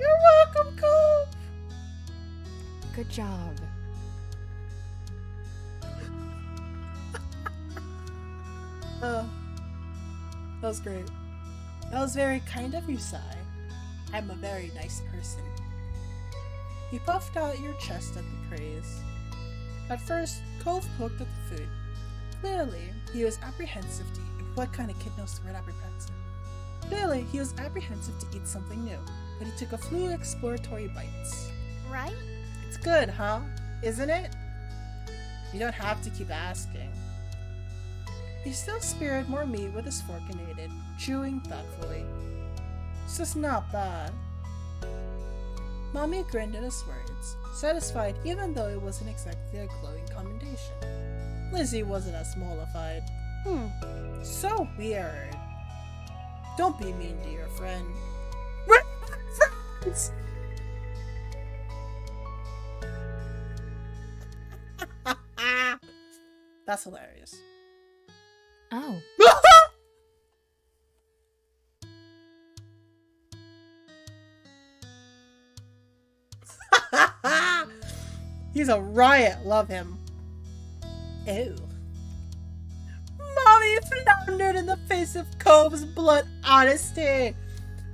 Speaker 1: You're welcome, Cove!
Speaker 2: Good job.
Speaker 1: Oh, that was great. That was very kind of you, Sai. I'm a very nice person. He puffed out your chest at the praise. At first, Cove poked at the food. Clearly, he was apprehensive to eat. What kind of kid knows the word apprehensive? Clearly, he was apprehensive to eat something new, but he took a few exploratory bites.
Speaker 2: Right?
Speaker 1: It's good, huh? Isn't it? You don't have to keep asking. He still speared more meat with his fork and ate it, chewing thoughtfully. It's just not bad. Mommy grinned at his words, satisfied even though it wasn't exactly a glowing commendation. Lizzie wasn't as mollified. So weird. Don't be mean to your friend. We're not friends! That's hilarious.
Speaker 2: Oh.
Speaker 1: He's a riot. Love him. Ew. Mommy floundered in the face of Cove's blunt honesty.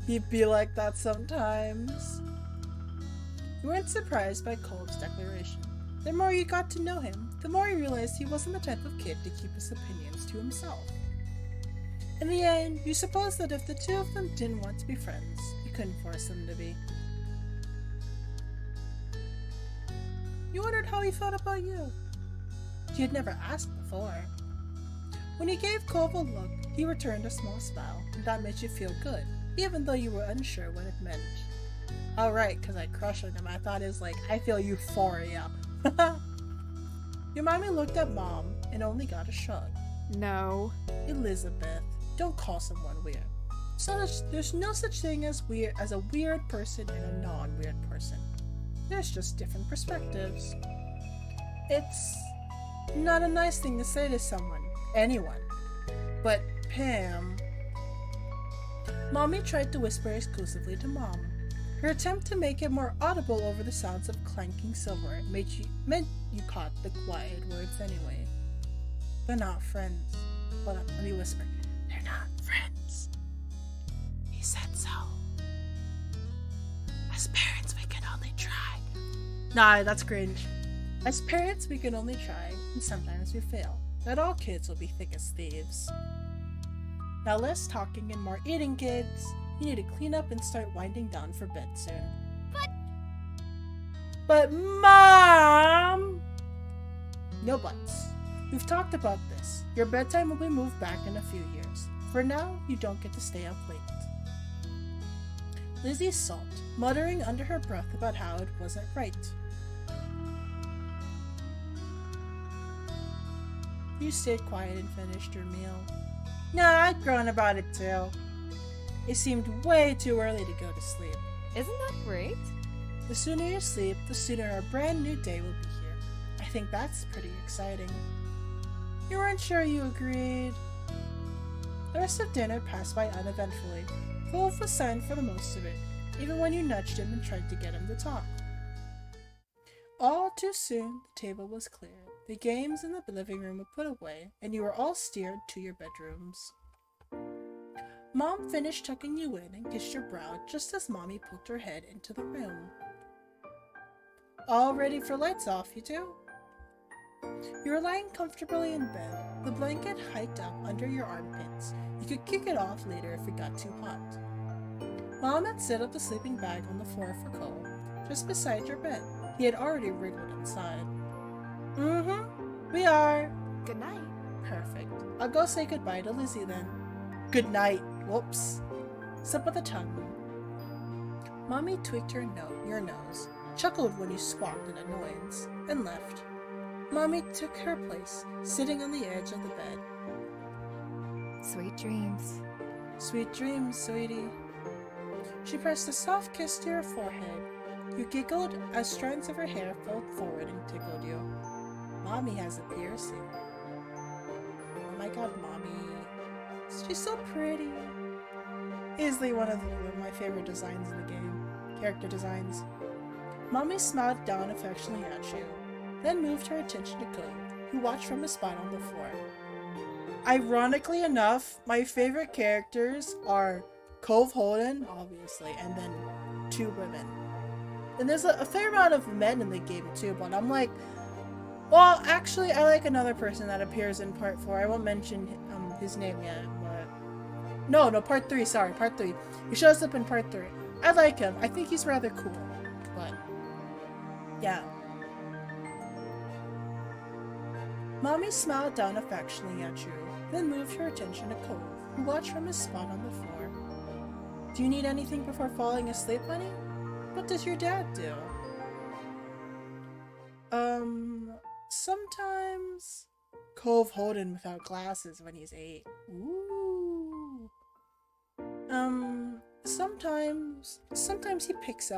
Speaker 1: He'd be like that sometimes. You weren't surprised by Cove's declaration. The more you got to know him, the more you realized he wasn't the type of kid to keep his opinions to himself. In the end, you supposed that if the two of them didn't want to be friends, you couldn't force them to be. You wondered how he felt about you. You had never asked before. When you gave Cove a look, he returned a small smile, and that made you feel good, even though you were unsure what it meant. Alright, because I crushed on him, I thought it was like, I feel euphoria. Your mommy looked at Mom and only got a shrug.
Speaker 2: No.
Speaker 1: Elizabeth, don't call someone weird. So there's no such thing as a weird person and a non-weird person. There's just different perspectives. It's not a nice thing to say to someone, anyone. But Pam... Mommy tried to whisper exclusively to Mom. Her attempt to make it more audible over the sounds of clanking silverware meant you caught the quiet words anyway. They're not friends. Hold on, let me whisper. They're not friends. He said so. As parents, we can only try. Nah, that's cringe. As parents, we can only try, and sometimes we fail. Not all kids will be thick as thieves. Now less talking and more eating, kids. You need to clean up and start winding down for bed soon. But Mom! No buts. We've talked about this. Your bedtime will be moved back in a few years. For now, you don't get to stay up late. Lizzie sulked, muttering under her breath about how it wasn't right. You stayed quiet and finished your meal. Nah, I'd grown about it too. It seemed way too early to go to sleep.
Speaker 2: Isn't that great?
Speaker 1: The sooner you sleep, the sooner a brand new day will be here. I think that's pretty exciting. You weren't sure you agreed. The rest of dinner passed by uneventfully. Cove was silent for the most of it, even when you nudged him and tried to get him to talk. All too soon, the table was cleared. The games in the living room were put away, and you were all steered to your bedrooms. Mom finished tucking you in and kissed your brow just as Mommy poked her head into the room. All ready for lights off, you two? You were lying comfortably in bed, the blanket hiked up under your armpits. You could kick it off later if it got too hot. Mom had set up the sleeping bag on the floor for Cole, just beside your bed. He had already wriggled inside. We are.
Speaker 2: Good night.
Speaker 1: Perfect. I'll go say goodbye to Lizzie then. Good night. Whoops. Slip of the tongue. Mommy tweaked your nose, chuckled when you squawked in annoyance, and left. Mommy took her place, sitting on the edge of the bed.
Speaker 2: Sweet dreams.
Speaker 1: Sweet dreams, sweetie. She pressed a soft kiss to your forehead. You giggled as strands of her hair fell forward and tickled you. Mommy has a piercing. Oh my god, Mommy. She's so pretty. Easily one of my favorite designs in the game. Character designs. Mommy smiled down affectionately at you, then moved her attention to Cove, who watched from his spot on the floor. Ironically enough, my favorite characters are Cove Holden, obviously, and then two women. And there's a fair amount of men in the game too, but I'm like, well, actually, I like another person that appears in part 4. I won't mention his name yet, but... No, part 3, sorry, part 3. He shows up in part 3. I like him. I think he's rather cool, but... yeah. Mommy smiled down affectionately at you, then moved her attention to Cove, who watched from his spot on the floor. Do you need anything before falling asleep, honey? What does your dad do? Sometimes... Cove Holden without glasses when he's 8. Ooh. Sometimes he picks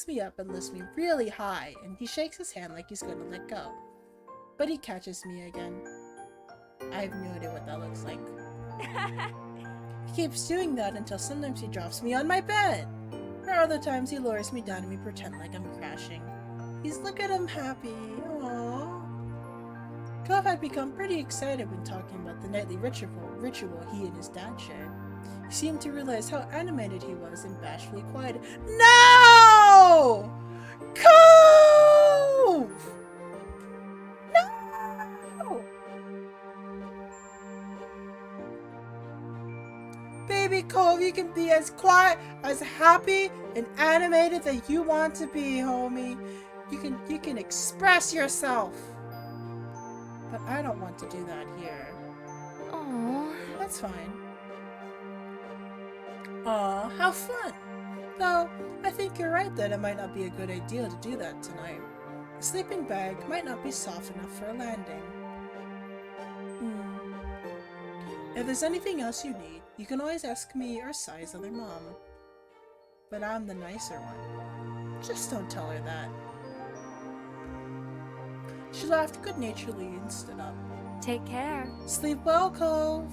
Speaker 1: me up and lifts me really high, and he shakes his hand like he's gonna let go. But he catches me again. I have no idea what that looks like. He keeps doing that until sometimes he drops me on my bed. Or other times he lowers me down and we pretend like I'm crashing. Look at him happy. Aww. Cove had become pretty excited when talking about the nightly ritual he and his dad shared. He seemed to realize how animated he was and bashfully quiet. No! Cove! No! Baby Cove, you can be as quiet, as happy, and animated that you want to be, homie. You can express yourself. But I don't want to do that here.
Speaker 2: Aww.
Speaker 1: That's fine. Aw, how fun! Though, I think you're right that it might not be a good idea to do that tonight. A sleeping bag might not be soft enough for a landing. If there's anything else you need, you can always ask me or Sai's other mom. But I'm the nicer one. Just don't tell her that. She laughed good-naturedly and stood up.
Speaker 2: Take care.
Speaker 1: Sleep well, Cove.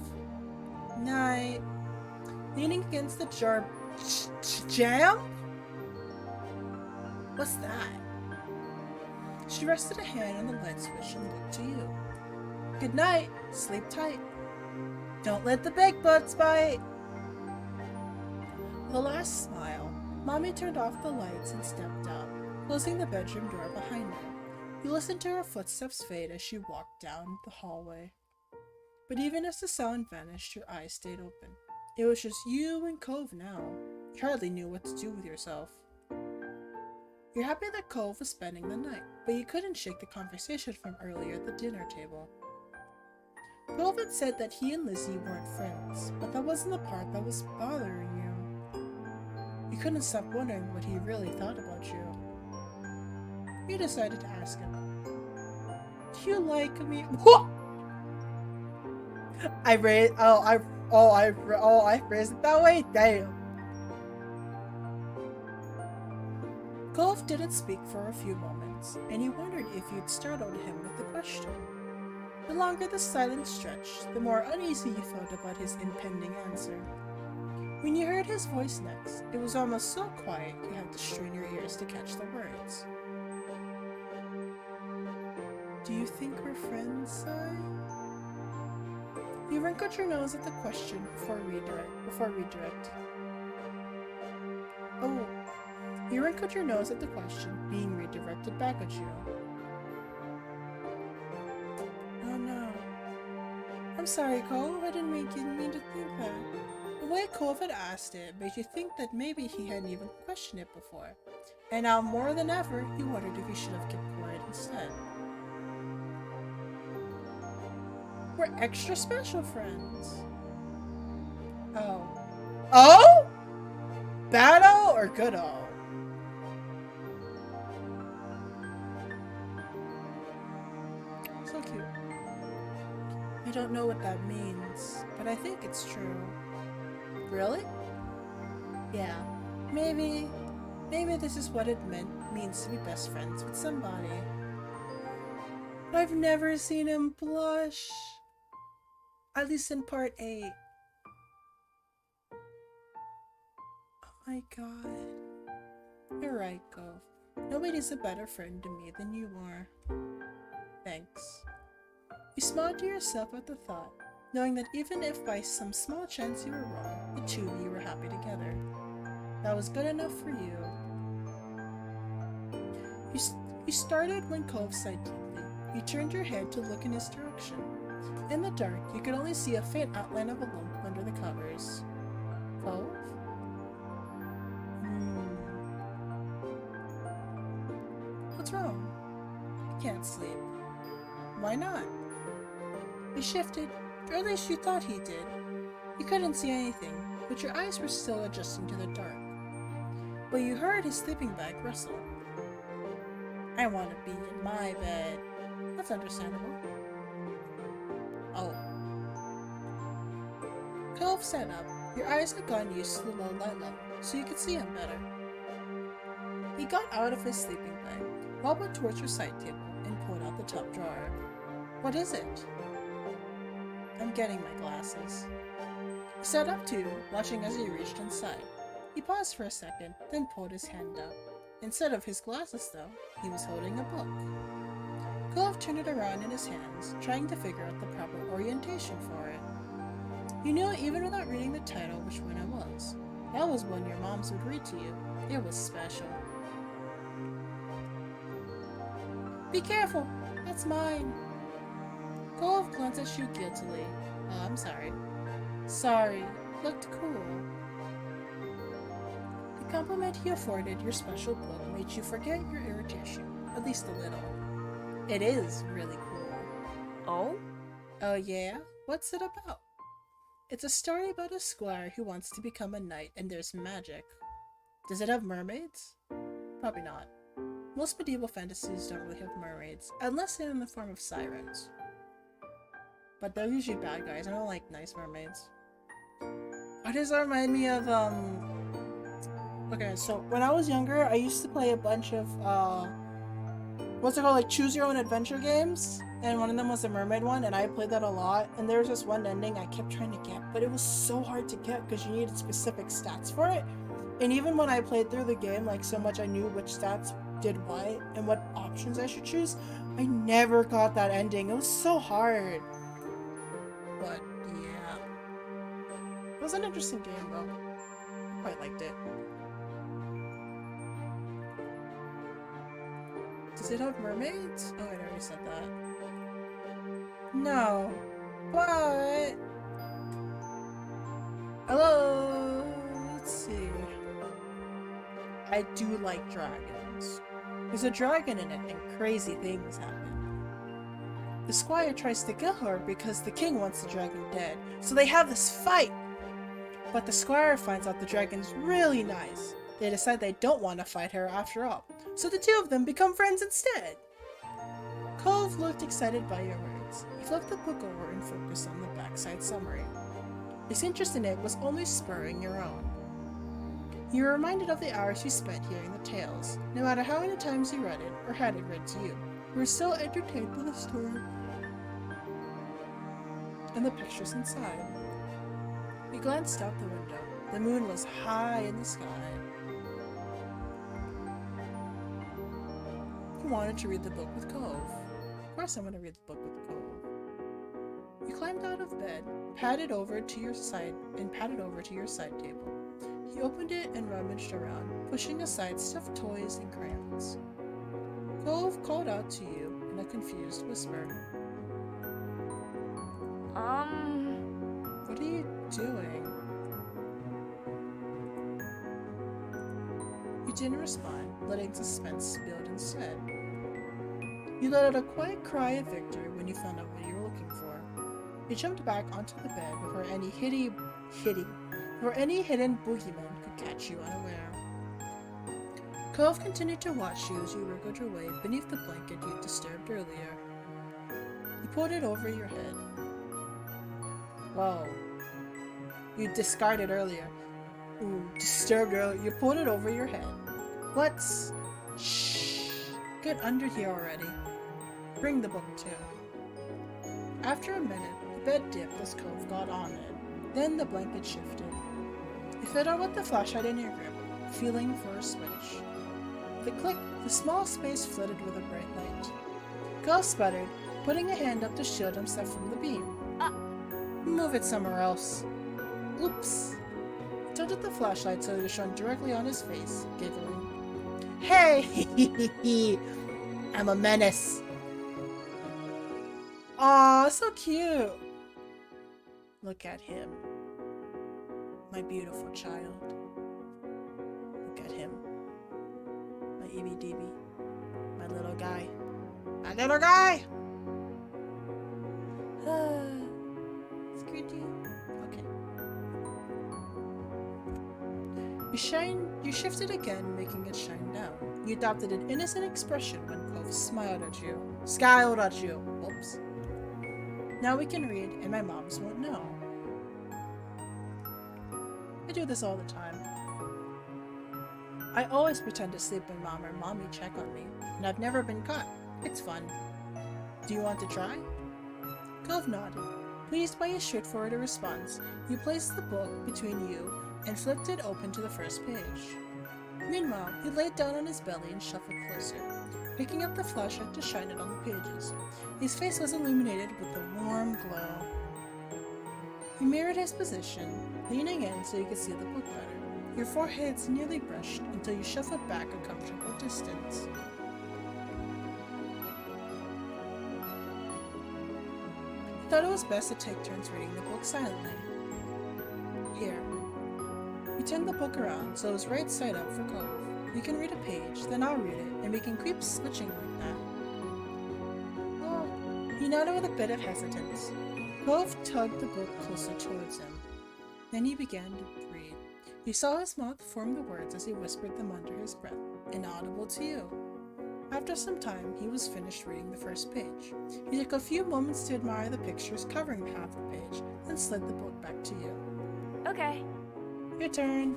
Speaker 1: Night. Leaning against the jar... Jam? What's that? She rested a hand on the light switch and looked to you. Good night. Sleep tight. Don't let the big butts bite. With a last smile, Mommy turned off the lights and stepped out, closing the bedroom door behind her. You listened to her footsteps fade as she walked down the hallway. But even as the sound vanished, your eyes stayed open. It was just you and Cove now. You hardly knew what to do with yourself. You're happy that Cove was spending the night, but you couldn't shake the conversation from earlier at the dinner table. Cove had said that he and Lizzie weren't friends, but that wasn't the part that was bothering you. You couldn't stop wondering what he really thought about you. You decided to ask him. Do you like me? I phrased it that way? Damn. Cove didn't speak for a few moments, and he wondered if you'd startled him with the question. The longer the silence stretched, the more uneasy you felt about his impending answer. When you heard his voice next, it was almost so quiet you had to strain your ears to catch the words. Do you think we're friends, Sai? You wrinkled your nose at the question before redirect. Oh, you wrinkled your nose at the question being redirected back at you. Oh no. I'm sorry, Cove. I didn't mean to think that. The way Cove had asked it made you think that maybe he hadn't even questioned it before. And now more than ever, you wondered if he should have kept quiet instead. We're extra special friends. Oh. Oh? Bad-o or good-o? So cute. I don't know what that means, but I think it's true. Really? Yeah. Maybe this is what it means to be best friends with somebody. I've never seen him blush. At least in part 8. Oh my god. You're right, Cove. Nobody's a better friend to me than you are. Thanks. You smiled to yourself at the thought, knowing that even if by some small chance you were wrong, the two of you were happy together. That was good enough for you. You started when Cove sighed deeply. You turned your head to look in his direction. In the dark, you could only see a faint outline of a lump under the covers. Cove? What's wrong? I can't sleep. Why not? He shifted, or at least you thought he did. You couldn't see anything, but your eyes were still adjusting to the dark. But you heard his sleeping bag rustle. I want to be in my bed. That's understandable. Oh. Cove sat up. Your eyes had gotten used to the low light level, so you could see him better. He got out of his sleeping bag, wobbled towards your side table, and pulled out the top drawer. What is it? I'm getting my glasses. He sat up too, watching as he reached inside. He paused for a second, then pulled his hand out. Instead of his glasses, though, he was holding a book. Cove turned it around in his hands, trying to figure out the proper orientation for it. You knew even without reading the title which one it was. That was one your moms would read to you. It was special. Be careful! That's mine! Cove glanced at you guiltily. Oh, I'm sorry. Sorry. Looked cool. The compliment he afforded your special book made you forget your irritation. At least a little. It is really cool.
Speaker 2: Oh?
Speaker 1: Oh yeah? What's it about? It's a story about a squire who wants to become a knight and there's magic. Does it have mermaids? Probably not. Most medieval fantasies don't really have mermaids, unless they're in the form of sirens. But they're usually bad guys. I don't like nice mermaids. Why does that remind me of, okay, so when I was younger, I used to play a bunch of, what's it called, like choose your own adventure games, and one of them was the mermaid one, and I played that a lot, and there was this one ending I kept trying to get, but it was so hard to get because you needed specific stats for it, and even when I played through the game, like so much I knew which stats did what, and what options I should choose, I never got that ending. It was so hard. But, yeah. It was an interesting game, though. I quite liked it. Does it have mermaids? Oh, I already said that. No. But... Hello! Let's see. I do like dragons. There's a dragon in it and crazy things happen. The squire tries to kill her because the king wants the dragon dead, so they have this fight! But the squire finds out the dragon's really nice. They decide they don't want to fight her after all, so the two of them become friends instead! Cove looked excited by your words. He flipped the book over and focused on the backside summary. His interest in it was only spurring your own. You were reminded of the hours you spent hearing the tales. No matter how many times you read it, or had it read to you, you were still entertained by the story and the pictures inside. You glanced out the window. The moon was high in the sky. You wanted to read the book with Cove. Of course I want to read the book with Cove. You climbed out of bed, padded over to your side table. He opened it and rummaged around, pushing aside stuffed toys and crayons. Cove called out to you in a confused whisper. What are you doing? You didn't respond, letting suspense build instead. You let out a quiet cry of victory when you found out what you were looking for. You jumped back onto the bed before any hidden boogeyman could catch you unaware. Cove continued to watch you as you wriggled your way beneath the blanket you disturbed earlier. You pulled it over your head. Whoa. You discarded earlier. Ooh, disturbed earlier. You pulled it over your head. What's... Shh. Get under here already. Bring the book too. After a minute, the bed dipped as Cove got on it. Then the blanket shifted. You fiddled with the flashlight in your grip, feeling for a switch. With a click, the small space flooded with a bright light. Cove sputtered, putting a hand up to shield himself from the beam. Move it somewhere else. Oops. He tilted the flashlight so it shone directly on his face, giggling. Hey! I'm a menace. Aw, so cute. Look at him. My beautiful child. Look at him. My EBDB. My little guy. My little guy! Scooty. Okay. You shifted again, making it shine down. You adopted an innocent expression when Cove smiled at you. Scowled at you. Oops. Now we can read, and my moms won't know. I do this all the time. I always pretend to sleep when mom or mommy check on me, and I've never been caught. It's fun. Do you want to try? Cove nodded. Pleased by his straightforward response, you placed the book between you and flipped it open to the first page. Meanwhile, he laid down on his belly and shuffled closer, picking up the flashlight to shine it on the pages. His face was illuminated with a warm glow. He mirrored his position, leaning in so you could see the book better. Your foreheads nearly brushed until you shuffled back a comfortable distance. He thought it was best to take turns reading the book silently. Here. He turned the book around so it was right side up for Cove. You can read a page, then I'll read it, and we can keep switching like that. Well, he nodded with a bit of hesitance. Cove tugged the book closer towards him. Then he began to read. You saw his mouth form the words as he whispered them under his breath, inaudible to you. After some time, he was finished reading the first page. He took a few moments to admire the pictures covering half the page, then slid the book back to you.
Speaker 2: Okay.
Speaker 1: Your turn.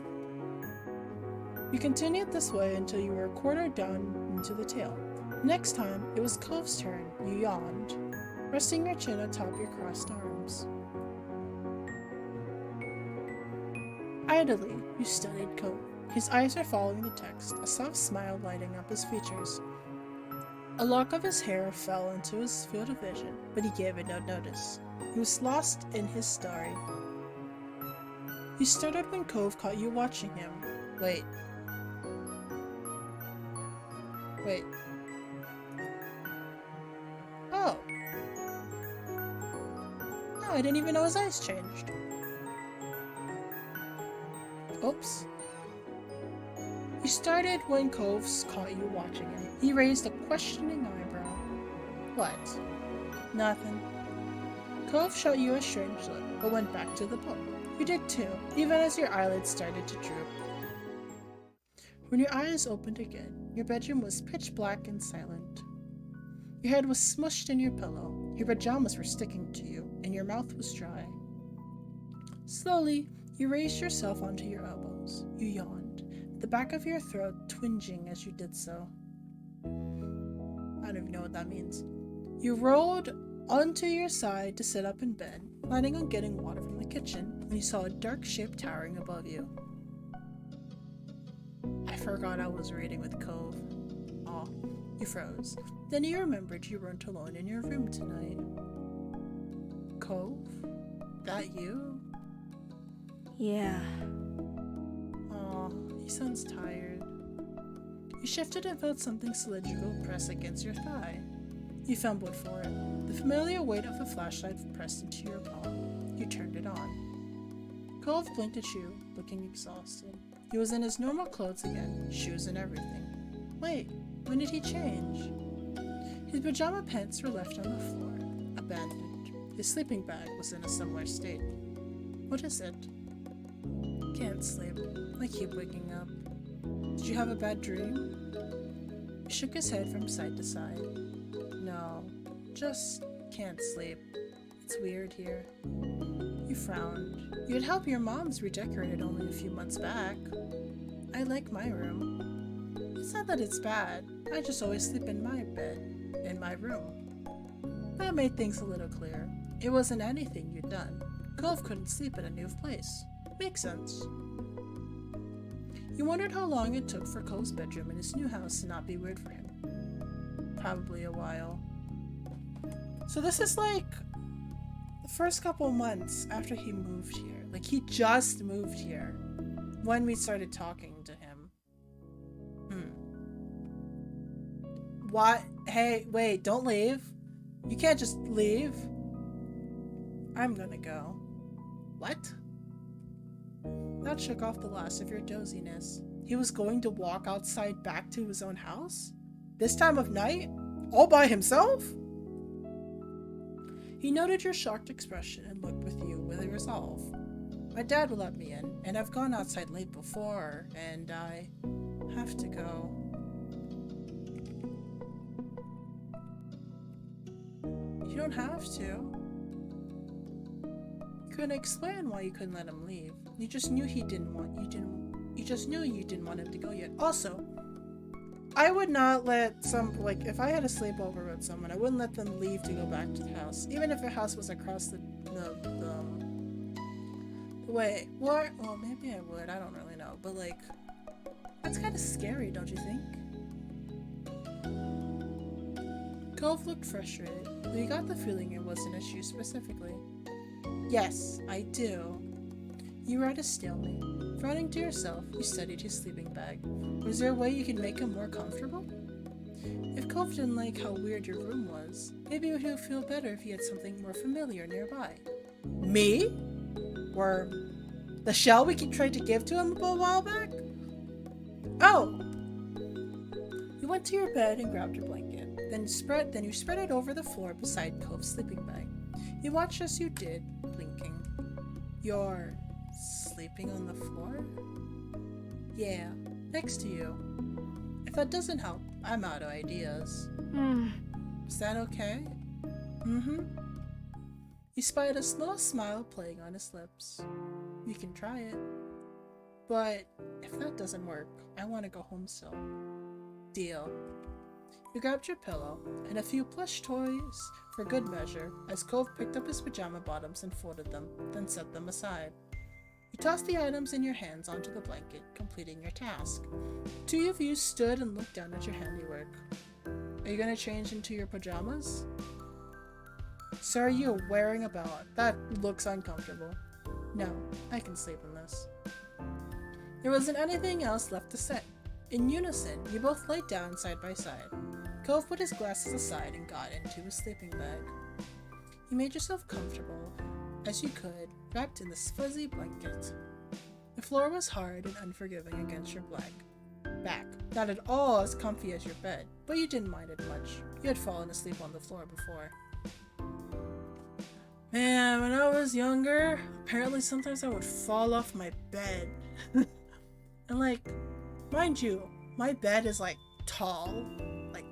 Speaker 1: You continued this way until you were a quarter down into the tale. Next time, it was Cove's turn. You yawned, resting your chin atop your crossed arms. Idly, you studied Cove. His eyes were following the text, a soft smile lighting up his features. A lock of his hair fell into his field of vision, but he gave it no notice. He was lost in his story. You started when Cove caught you watching him. Wait. Oh. No, I didn't even know his eyes changed. Oops. You started when Cove caught you watching him. He raised a questioning eyebrow. What? Nothing. Cove shot you a strange look, but went back to the book. You did too, even as your eyelids started to droop. When your eyes opened again, your bedroom was pitch black and silent. Your head was smushed in your pillow, your pajamas were sticking to you, and your mouth was dry. Slowly, you raised yourself onto your elbows. You yawned, the back of your throat twinging as you did so. I don't even know what that means. You rolled onto your side to sit up in bed, planning on getting water from the kitchen, when you saw a dark shape towering above you. I forgot I was reading with Cove. Aw, you froze. Then you remembered you weren't alone in your room tonight. Cove? That you?
Speaker 2: Yeah.
Speaker 1: Aw, he sounds tired. You shifted and felt something cylindrical press against your thigh. You fumbled for it. The familiar weight of the flashlight pressed into your palm. You turned it on. Cove blinked at you, looking exhausted. He was in his normal clothes again, shoes and everything. Wait, when did he change? His pajama pants were left on the floor, abandoned. His sleeping bag was in a similar state. What is it? Can't sleep. I keep waking up. Did you have a bad dream? He shook his head from side to side. No, just can't sleep. It's weird here. You frowned. You'd helped your mom's redecorated only a few months back. I like my room. It's not that it's bad. I just always sleep in my bed, in my room. That made things a little clearer. It wasn't anything you'd done. Cove couldn't sleep in a new place. Makes sense. You wondered how long it took for Cove's bedroom in his new house to not be weird for him. Probably a while. So this is like the first couple months after he moved here. Like he just moved here when we started talking to him. What? Hey, wait, don't leave. You can't just leave. I'm gonna go. What? That shook off the last of your doziness. He was going to walk outside back to his own house? This time of night? All by himself? He noted your shocked expression and looked with you with a resolve. My dad will let me in, and I've gone outside late before, and I have to go. You don't have to. You couldn't explain why you couldn't let him leave. You just knew you didn't want him to go yet. Also, I would not let if I had a sleepover with someone, I wouldn't let them leave to go back to the house. Even if their house was across the way. Well, maybe I would, I don't really know. But that's kind of scary, don't you think? Cove looked frustrated, though you got the feeling it wasn't at you specifically. Yes, I do. You were at a stalemate. Frowning to yourself, you studied his sleeping bag. Was there a way you could make him more comfortable? If Cove didn't like how weird your room was, maybe it would feel better if he had something more familiar nearby. Me? Or the shell we tried to give to him a while back? Oh, went to your bed and grabbed your blanket. Then you spread it over the floor beside Cove's sleeping bag. He watched as you did, blinking. You're sleeping on the floor? Yeah, next to you. If that doesn't help, I'm out of ideas. Is that okay? Mm-hmm. You spied a slow smile playing on his lips. You can try it. But if that doesn't work, I want to go home still. Deal. You grabbed your pillow and a few plush toys for good measure as Cove picked up his pajama bottoms and folded them, then set them aside. You tossed the items in your hands onto the blanket, completing your task. Two of you stood and looked down at your handiwork. Are you gonna change into your pajamas? So are you wearing a belt? That looks uncomfortable. No, I can sleep in this. There wasn't anything else left to say. In unison, you both laid down side by side. Cove put his glasses aside and got into his sleeping bag. You made yourself comfortable as you could, wrapped in this fuzzy blanket. The floor was hard and unforgiving against your back. Not at all as comfy as your bed, but you didn't mind it much. You had fallen asleep on the floor before. Man, when I was younger, apparently sometimes I would fall off my bed. And like, mind you, my bed is like tall, like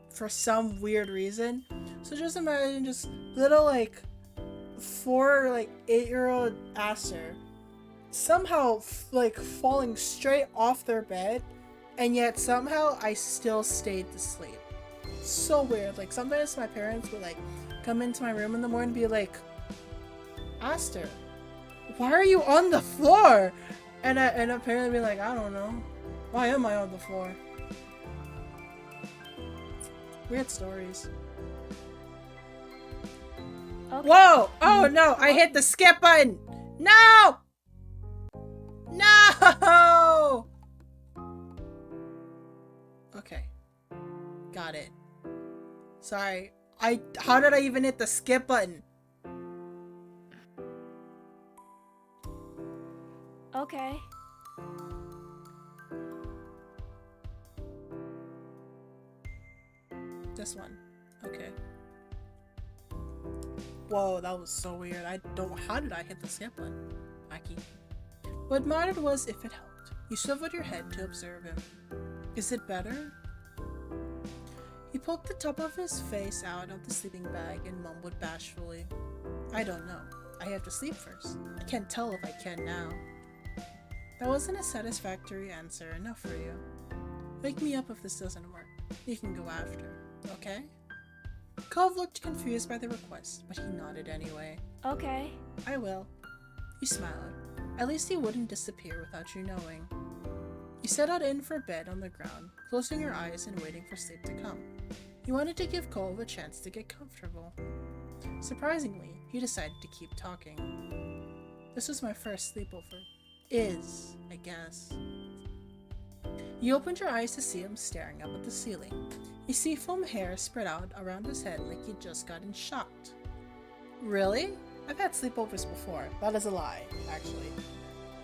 Speaker 1: for some weird reason. So just imagine just little like 8-year-old Aster somehow like falling straight off their bed, and yet somehow I still stayed to sleep. So weird. Like sometimes my parents would like come into my room in the morning and be like, Aster, why are you on the floor? And apparently be like, I don't know. Why am I on the floor? Weird stories.
Speaker 2: Okay.
Speaker 1: Whoa! Oh no! I hit the skip button! No! No! Okay. Got it. Sorry. How did I even hit the skip button?
Speaker 2: Okay.
Speaker 1: This one. Okay. Whoa, that was so weird. How did I hit the skip button? Wacky. What mattered was if it helped. You swiveled your head to observe him. Is it better? He poked the top of his face out of the sleeping bag and mumbled bashfully. I don't know. I have to sleep first. I can't tell if I can now. That wasn't a satisfactory answer enough for you. Wake me up if this doesn't work. You can go after, okay? Cove looked confused by the request, but he nodded anyway.
Speaker 2: Okay.
Speaker 1: I will. You smiled. At least he wouldn't disappear without you knowing. You settled in for bed on the ground, closing your eyes and waiting for sleep to come. You wanted to give Cove a chance to get comfortable. Surprisingly, he decided to keep talking. This was my first sleepover. I guess. You opened your eyes to see him staring up at the ceiling. You see foam hair spread out around his head like he'd just gotten shocked. Really? I've had sleepovers before. That is a lie, actually.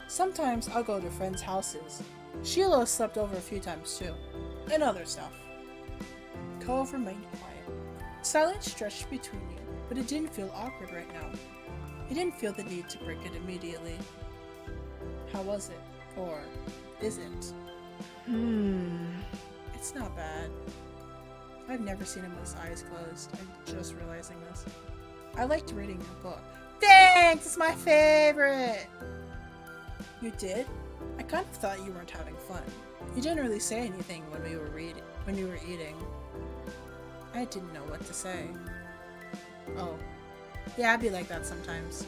Speaker 1: Sometimes I'll go to friends' houses. Sheila slept over a few times too. And other stuff. Cove remained quiet. Silence stretched between you, but it didn't feel awkward right now. You didn't feel the need to break it immediately. How was it? Or is it? It's not bad. I've never seen him with his eyes closed. I'm just realizing this. I liked reading your book. Thanks! It's my favorite! You did? I kind of thought you weren't having fun. You didn't really say anything when you were eating. I didn't know what to say. Oh. Yeah, I'd be like that sometimes.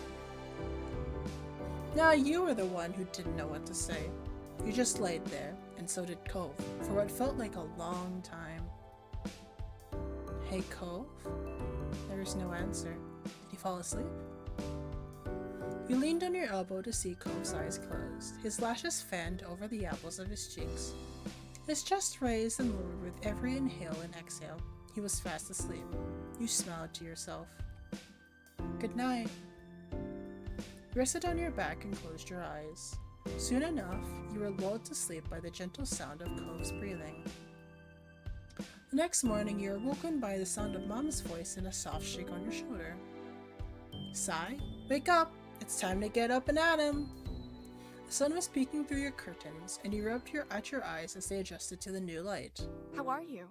Speaker 1: Now you were the one who didn't know what to say. You just laid there, and so did Cove, for what felt like a long time. Hey, Cove? There was no answer. Did he fall asleep? You leaned on your elbow to see Cove's eyes closed, his lashes fanned over the apples of his cheeks. His chest raised and lowered with every inhale and exhale. He was fast asleep. You smiled to yourself. Good night. You rested on your back and closed your eyes. Soon enough, you were lulled to sleep by the gentle sound of Cove's breathing. The next morning, you are woken by the sound of Mom's voice and a soft shake on your shoulder. Sai, wake up! It's time to get up and at 'em! The sun was peeking through your curtains, and you rubbed at your eyes as they adjusted to the new light.
Speaker 2: How are you?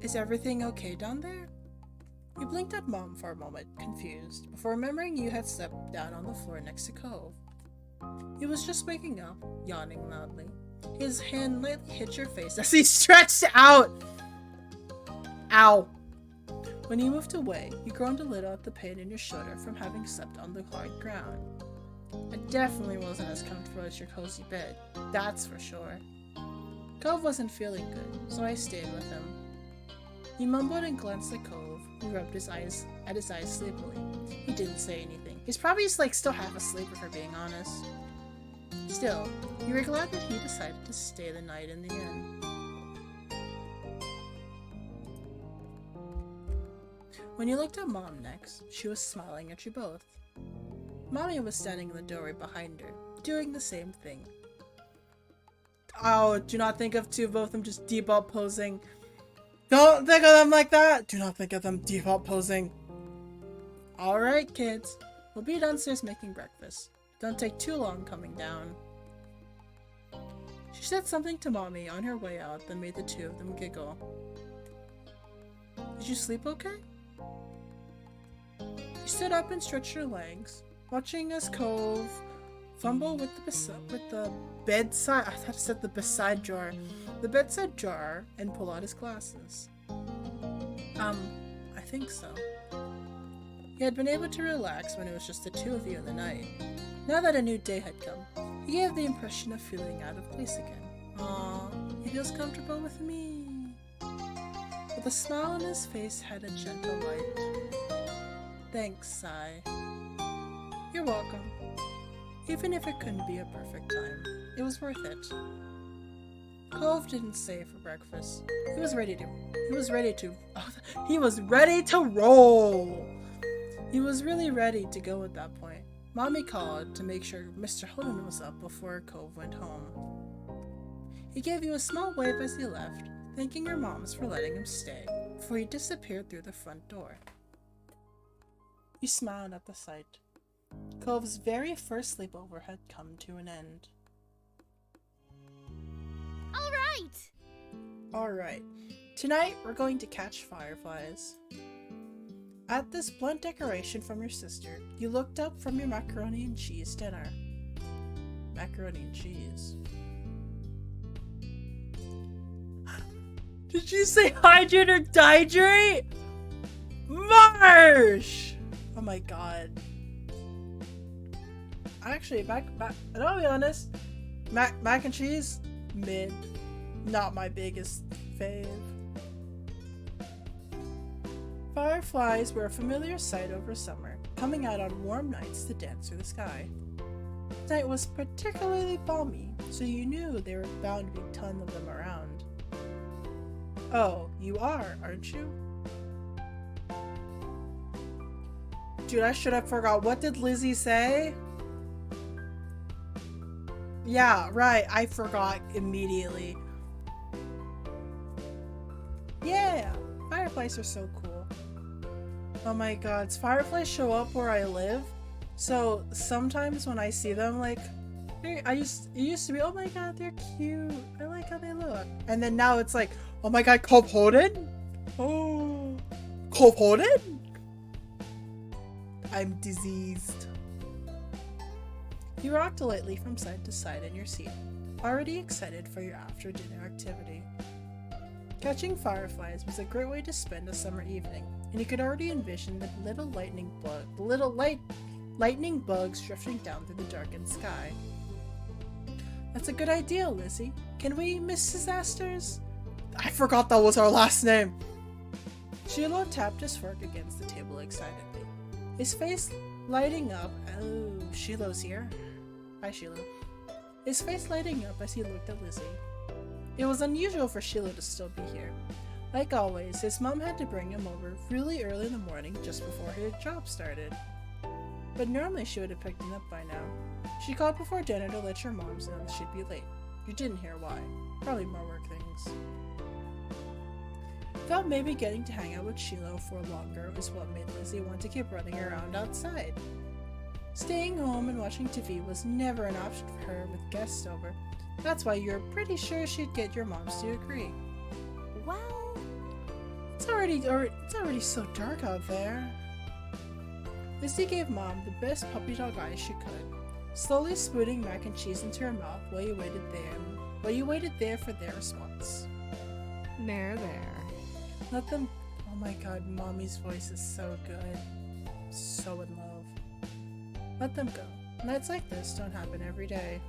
Speaker 1: Is everything okay down there? You blinked at Mom for a moment, confused, before remembering you had slept down on the floor next to Cove. He was just waking up, yawning loudly. His hand lightly hit your face as he stretched out! Ow! When he moved away, you groaned a little at the pain in your shoulder from having slept on the hard ground. It definitely wasn't as comfortable as your cozy bed, that's for sure. Cove wasn't feeling good, so I stayed with him. He mumbled and glanced at Cove, who rubbed his eyes sleepily. He didn't say anything. He's probably still half asleep if we're being honest. Still, you were glad that he decided to stay the night in the end. When you looked at Mom next, she was smiling at you both. Mommy was standing in the doorway behind her, doing the same thing. Oh, do not think of both of them just default posing. Don't think of them like that! Do not think of them default posing. Alright, kids. We'll be downstairs making breakfast. Don't take too long coming down. She said something to Mommy on her way out that made the two of them giggle. Did you sleep okay? You stood up and stretched your legs, watching as Cove fumble with the bedside. I thought it said the bedside jar. The bedside jar and pull out his glasses. I think so. He had been able to relax when it was just the two of you in the night. Now that a new day had come, he gave the impression of feeling out of place again. Aww, he feels comfortable with me. But the smile on his face had a gentle light. Thanks, Sai. You're welcome. Even if it couldn't be a perfect time, it was worth it. Cove didn't stay for breakfast. He was ready to roll! He was really ready to go at that point. Mommy called to make sure Mr. Holden was up before Cove went home. He gave you a small wave as he left, thanking your moms for letting him stay, before he disappeared through the front door. You smiled at the sight. Cove's very first sleepover had come to an end. Alright, tonight we're going to catch fireflies. At this blunt decoration from your sister, you looked up from your macaroni and cheese dinner. Macaroni and cheese. Did you say hydrate or dihydrate? Marsh! Oh my god. Actually, I'll be honest, mac and cheese, mid. Not my biggest fave. Fireflies were a familiar sight over summer, coming out on warm nights to dance through the sky. The night was particularly balmy, so you knew there were bound to be tons of them around. Oh, you are, aren't you? Dude, I should have forgot. What did Lizzie say? Yeah, right, I forgot immediately. Yeah, fireflies are so cool. Oh my god, fireflies show up where I live, so sometimes when I see them, like, it used to be, oh my god, they're cute, I like how they look. And then now it's like, oh my god, Cove Holden? Oh, Cove Holden? I'm diseased. You rocked lightly from side to side in your seat, already excited for your after-dinner activity. Catching fireflies was a great way to spend a summer evening, and you could already envision the little lightning bugs drifting down through the darkened sky. That's a good idea, Lizzie. Can we, Mrs. Asters? I forgot that was her last name! Shiloh tapped his fork against the table excitedly, his face lighting up. Oh, Shiloh's here. Hi, Shiloh. His face lighting up as he looked at Lizzie. It was unusual for Shiloh to still be here. Like always, his mom had to bring him over really early in the morning just before his job started. But normally she would have picked him up by now. She called before dinner to let your moms know that she'd be late. You didn't hear why. Probably more work things. Thought maybe getting to hang out with Shiloh for longer was what made Lizzie want to keep running around outside. Staying home and watching TV was never an option for her with guests over. That's why you're pretty sure she'd get your moms to agree.
Speaker 2: Well,
Speaker 1: It's already so dark out there. Lizzie gave Mom the best puppy dog eyes she could, slowly spooning mac and cheese into her mouth while you waited there for their response.
Speaker 3: There.
Speaker 1: Let them. Oh my god, Mommy's voice is so good. So in love. Let them go. Nights like this don't happen every day.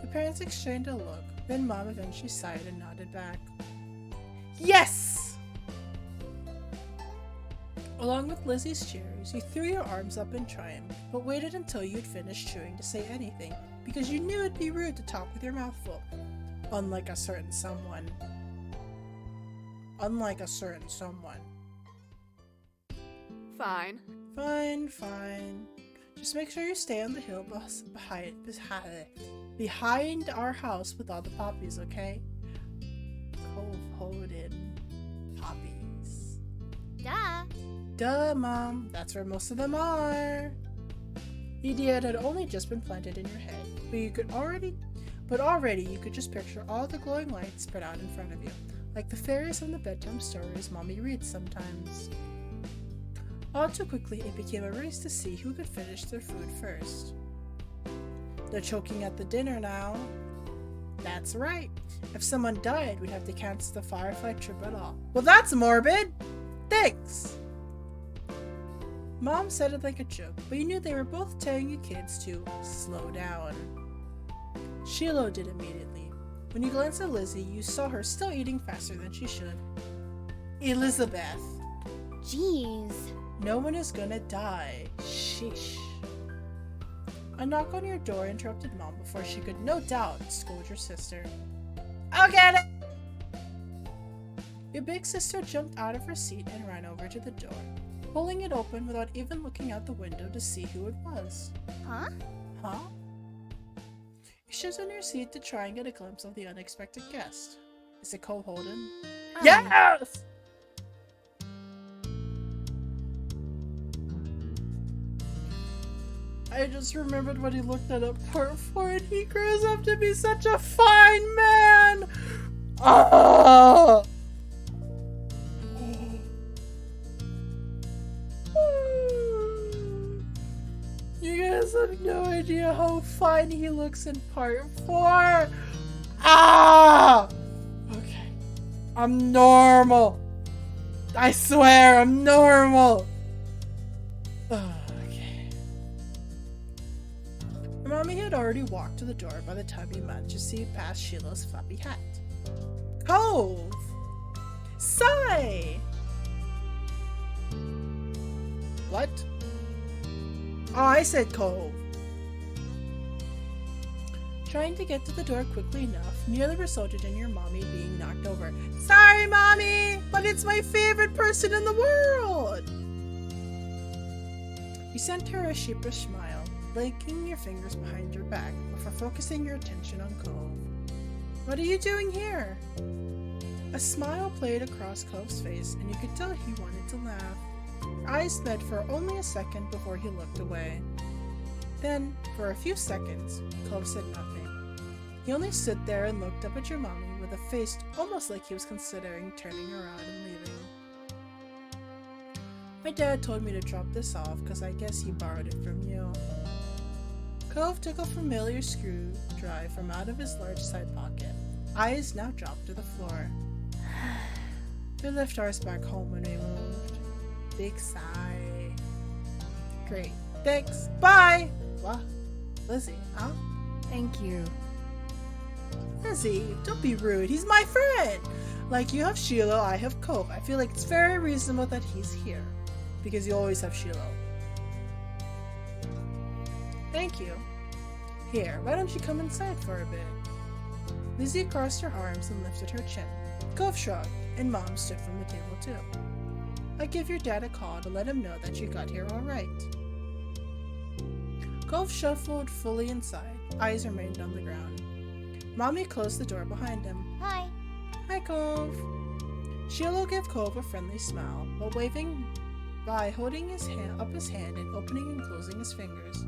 Speaker 1: The parents exchanged a look, then Mom eventually sighed and nodded back. Yes! Along with Lizzie's cheers, you threw your arms up in triumph, but waited until you'd finished chewing to say anything, because you knew it'd be rude to talk with your mouth full. Unlike a certain someone.
Speaker 3: Fine.
Speaker 1: Fine. Just make sure you stay on the hill behind our house with all the poppies, okay? Cove Holden poppies. Duh, Mom. That's where most of them are. The idea had only just been planted in your head, but already you could just picture all the glowing lights spread out in front of you, like the fairies in the bedtime stories Mommy reads sometimes. All too quickly, it became a race to see who could finish their food first. They're choking at the dinner now. That's right. If someone died, we'd have to cancel the Firefly trip at all. Well, that's morbid! Thanks! Mom said it like a joke, but you knew they were both telling you kids to slow down. Shiloh did immediately. When you glanced at Lizzie, you saw her still eating faster than she should. Elizabeth.
Speaker 2: jeez.
Speaker 1: No one is gonna die. Sheesh. A knock on your door interrupted Mom before she could no doubt scold your sister. I'll get it! Your big sister jumped out of her seat and ran over to the door, pulling it open without even looking out the window to see who it was.
Speaker 2: Huh?
Speaker 1: Huh? You shifted in your seat to try and get a glimpse of the unexpected guest. Is it Cove Holden? Yes! I just remembered what he looked at part 4 and he grows up to be such a fine man! Ah! You guys have no idea how fine he looks in part 4! Ah! Okay. I'm normal. I swear, I'm normal. Okay. Your mommy had already walked to the door by the time you managed to see past Sheila's floppy hat. Cove! Sigh! What? Oh, I said Cove. Trying to get to the door quickly enough nearly resulted in your mommy being knocked over. Sorry, Mommy, but it's my favorite person in the world! You sent her a sheepish smile, linking your fingers behind your back before focusing your attention on Cove. What are you doing here? A smile played across Cove's face, and you could tell he wanted to laugh. Your eyes met for only a second before he looked away. Then, for a few seconds, Cove said nothing. He only stood there and looked up at your mommy with a face almost like he was considering turning around and leaving. My dad told me to drop this off because I guess he borrowed it from you. Cove took a familiar screwdriver from out of his large side pocket. Eyes now dropped to the floor. We left ours back home when we moved. Big sigh. Great. Thanks. Bye! What? Lizzie, huh?
Speaker 3: Thank you.
Speaker 1: Lizzie, don't be rude. He's my friend! Like you have Shiloh, I have Cove. I feel like it's very reasonable that he's here. Because you always have Shiloh. Thank you. Here, why don't you come inside for a bit? Lizzie crossed her arms and lifted her chin. Cove shrugged, and Mom stood from the table too. I give your dad a call to let him know that you got here alright. Cove shuffled fully inside. Eyes remained on the ground. Mommy closed the door behind him.
Speaker 2: Hi.
Speaker 1: Hi, Cove. Shiloh gave Cove a friendly smile while waving by holding his hand and opening and closing his fingers.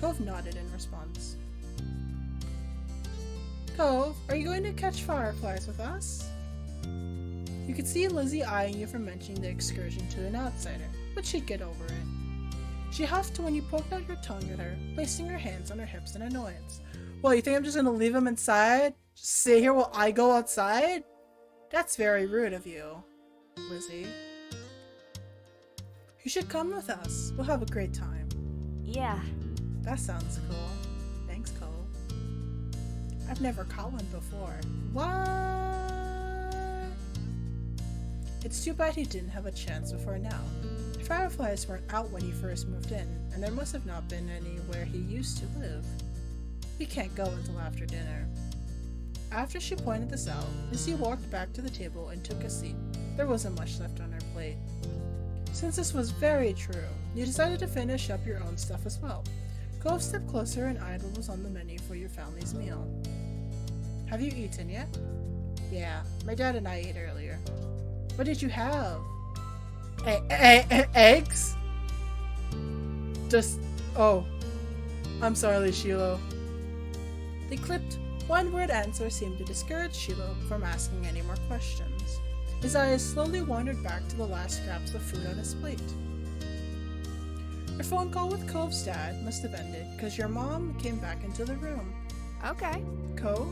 Speaker 1: Cove nodded in response. Cove, are you going to catch fireflies with us? You could see Lizzie eyeing you for mentioning the excursion to an outsider, but she'd get over it. She huffed when you poked out your tongue at her, placing her hands on her hips in annoyance. Well, you think I'm just gonna leave him inside? Just stay here while I go outside? That's very rude of you, Lizzie. You should come with us. We'll have a great time.
Speaker 2: Yeah.
Speaker 1: That sounds cool. Thanks, Cole. I've never caught one before. What? It's too bad he didn't have a chance before now. The fireflies weren't out when he first moved in, and there must have not been any where he used to live. We can't go until after dinner. After she pointed this out, Lizzie walked back to the table and took a seat. There wasn't much left on her plate. Since this was very true, you decided to finish up your own stuff as well. Cove stepped closer and eyed what was on the menu for your family's meal. Have you eaten yet? Yeah, my dad and I ate earlier. What did you have? Eggs? Oh. I'm sorry, Shiloh. The clipped, one-word answer seemed to discourage Shiloh from asking any more questions. His eyes slowly wandered back to the last scraps of food on his plate. Your phone call with Cove's dad must have ended because your mom came back into the room.
Speaker 3: Okay.
Speaker 1: Cove,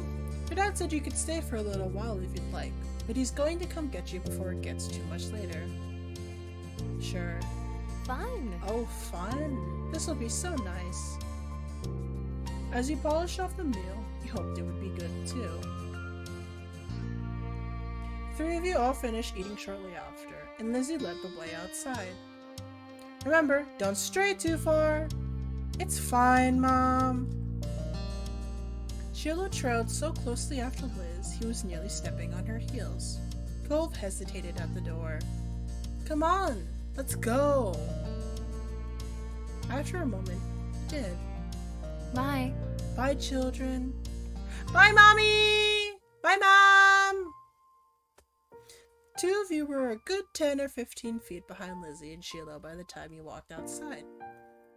Speaker 1: your dad said you could stay for a little while if you'd like, but he's going to come get you before it gets too much later. Sure.
Speaker 2: Fun.
Speaker 1: Oh, fun. This will be so nice. As you polished off the meal, you hoped it would be good too. Three of you all finished eating shortly after, and Lizzie led the way outside. Remember, don't stray too far. It's fine, Mom. Shiloh trailed so closely after Liz, he was nearly stepping on her heels. Cove hesitated at the door. Come on, let's go. After a moment, he did.
Speaker 3: Bye.
Speaker 1: Bye, children. Bye, Mommy! Bye, Mom! Two of you were a good 10 or 15 feet behind Lizzie and Shiloh by the time you walked outside.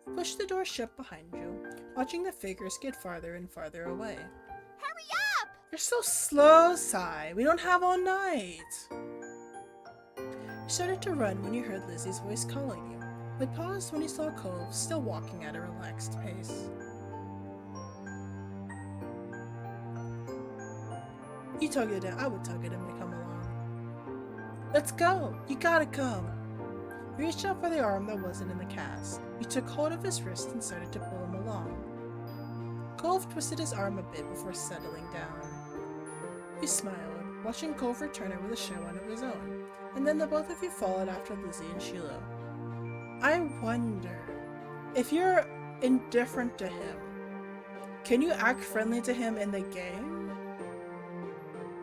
Speaker 1: You pushed the door shut behind you, watching the figures get farther and farther away.
Speaker 2: Hurry up!
Speaker 1: You're so slow, Sai. We don't have all night. You started to run when you heard Lizzie's voice calling you, but paused when you saw Cove still walking at a relaxed pace. You tugged at him. I would tug at him to come along. Let's go! You gotta come! You reached out for the arm that wasn't in the cast. You took hold of his wrist and started to pull him along. Cove twisted his arm a bit before settling down. You smiled, watching Cove return it with a show on of his own, and then the both of you followed after Lizzie and Shiloh. I wonder, if you're indifferent to him, can you act friendly to him in the game?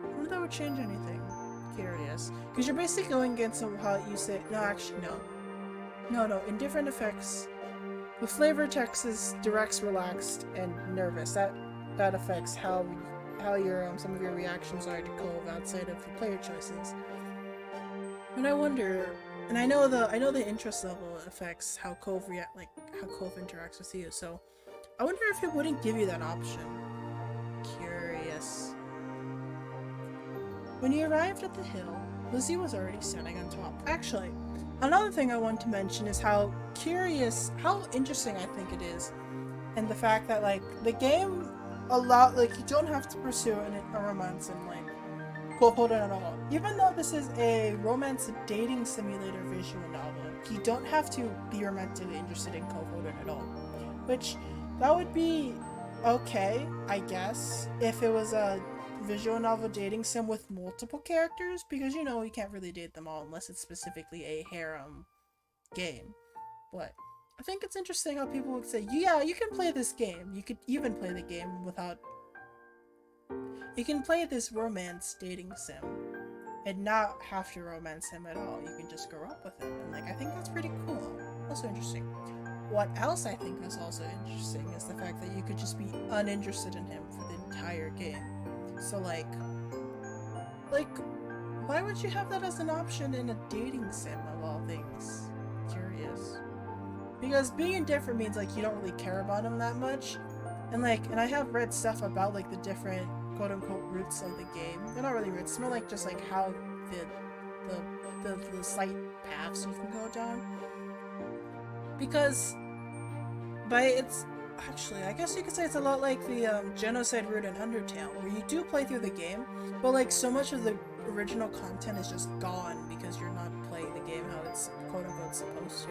Speaker 1: I wonder if that would change anything. Curious. Because you're basically going against how you say, no, actually, no. No, indifferent affects, the flavor text is directs, relaxed, and nervous. That affects how your some of your reactions are to Cove outside of the player choices. And I wonder, and I know the interest level affects how Cove how Cove interacts with you. So I wonder if it wouldn't give you that option. Curious. When you arrived at the hill, Lizzie was already standing on top. Actually, another thing I want to mention is how interesting I think it is, and the fact that the game you don't have to pursue a romance in Cove Holden at all. Even though this is a romance dating simulator visual novel, you don't have to be romantically interested in Cove Holden at all. Which that would be okay, I guess, if it was a visual novel dating sim with multiple characters, because you can't really date them all unless it's specifically a harem game. But I think it's interesting how people would say, yeah, you can play this game. You could even play the game without... You can play this romance dating sim and not have to romance him at all. You can just grow up with him. And I think that's pretty cool. Also interesting. What else I think is also interesting is the fact that you could just be uninterested in him for the entire game. So Why would you have that as an option in a dating sim of all things? Curious. Because being indifferent means like you don't really care about them that much. And I have read stuff about like the different quote unquote routes of the game. They're not really routes, it's more like just like how the slight paths you can go down. Because actually, I guess you could say it's a lot like the genocide route in Undertale, where you do play through the game, but like so much of the original content is just gone because you're not playing the game how it's quote unquote supposed to.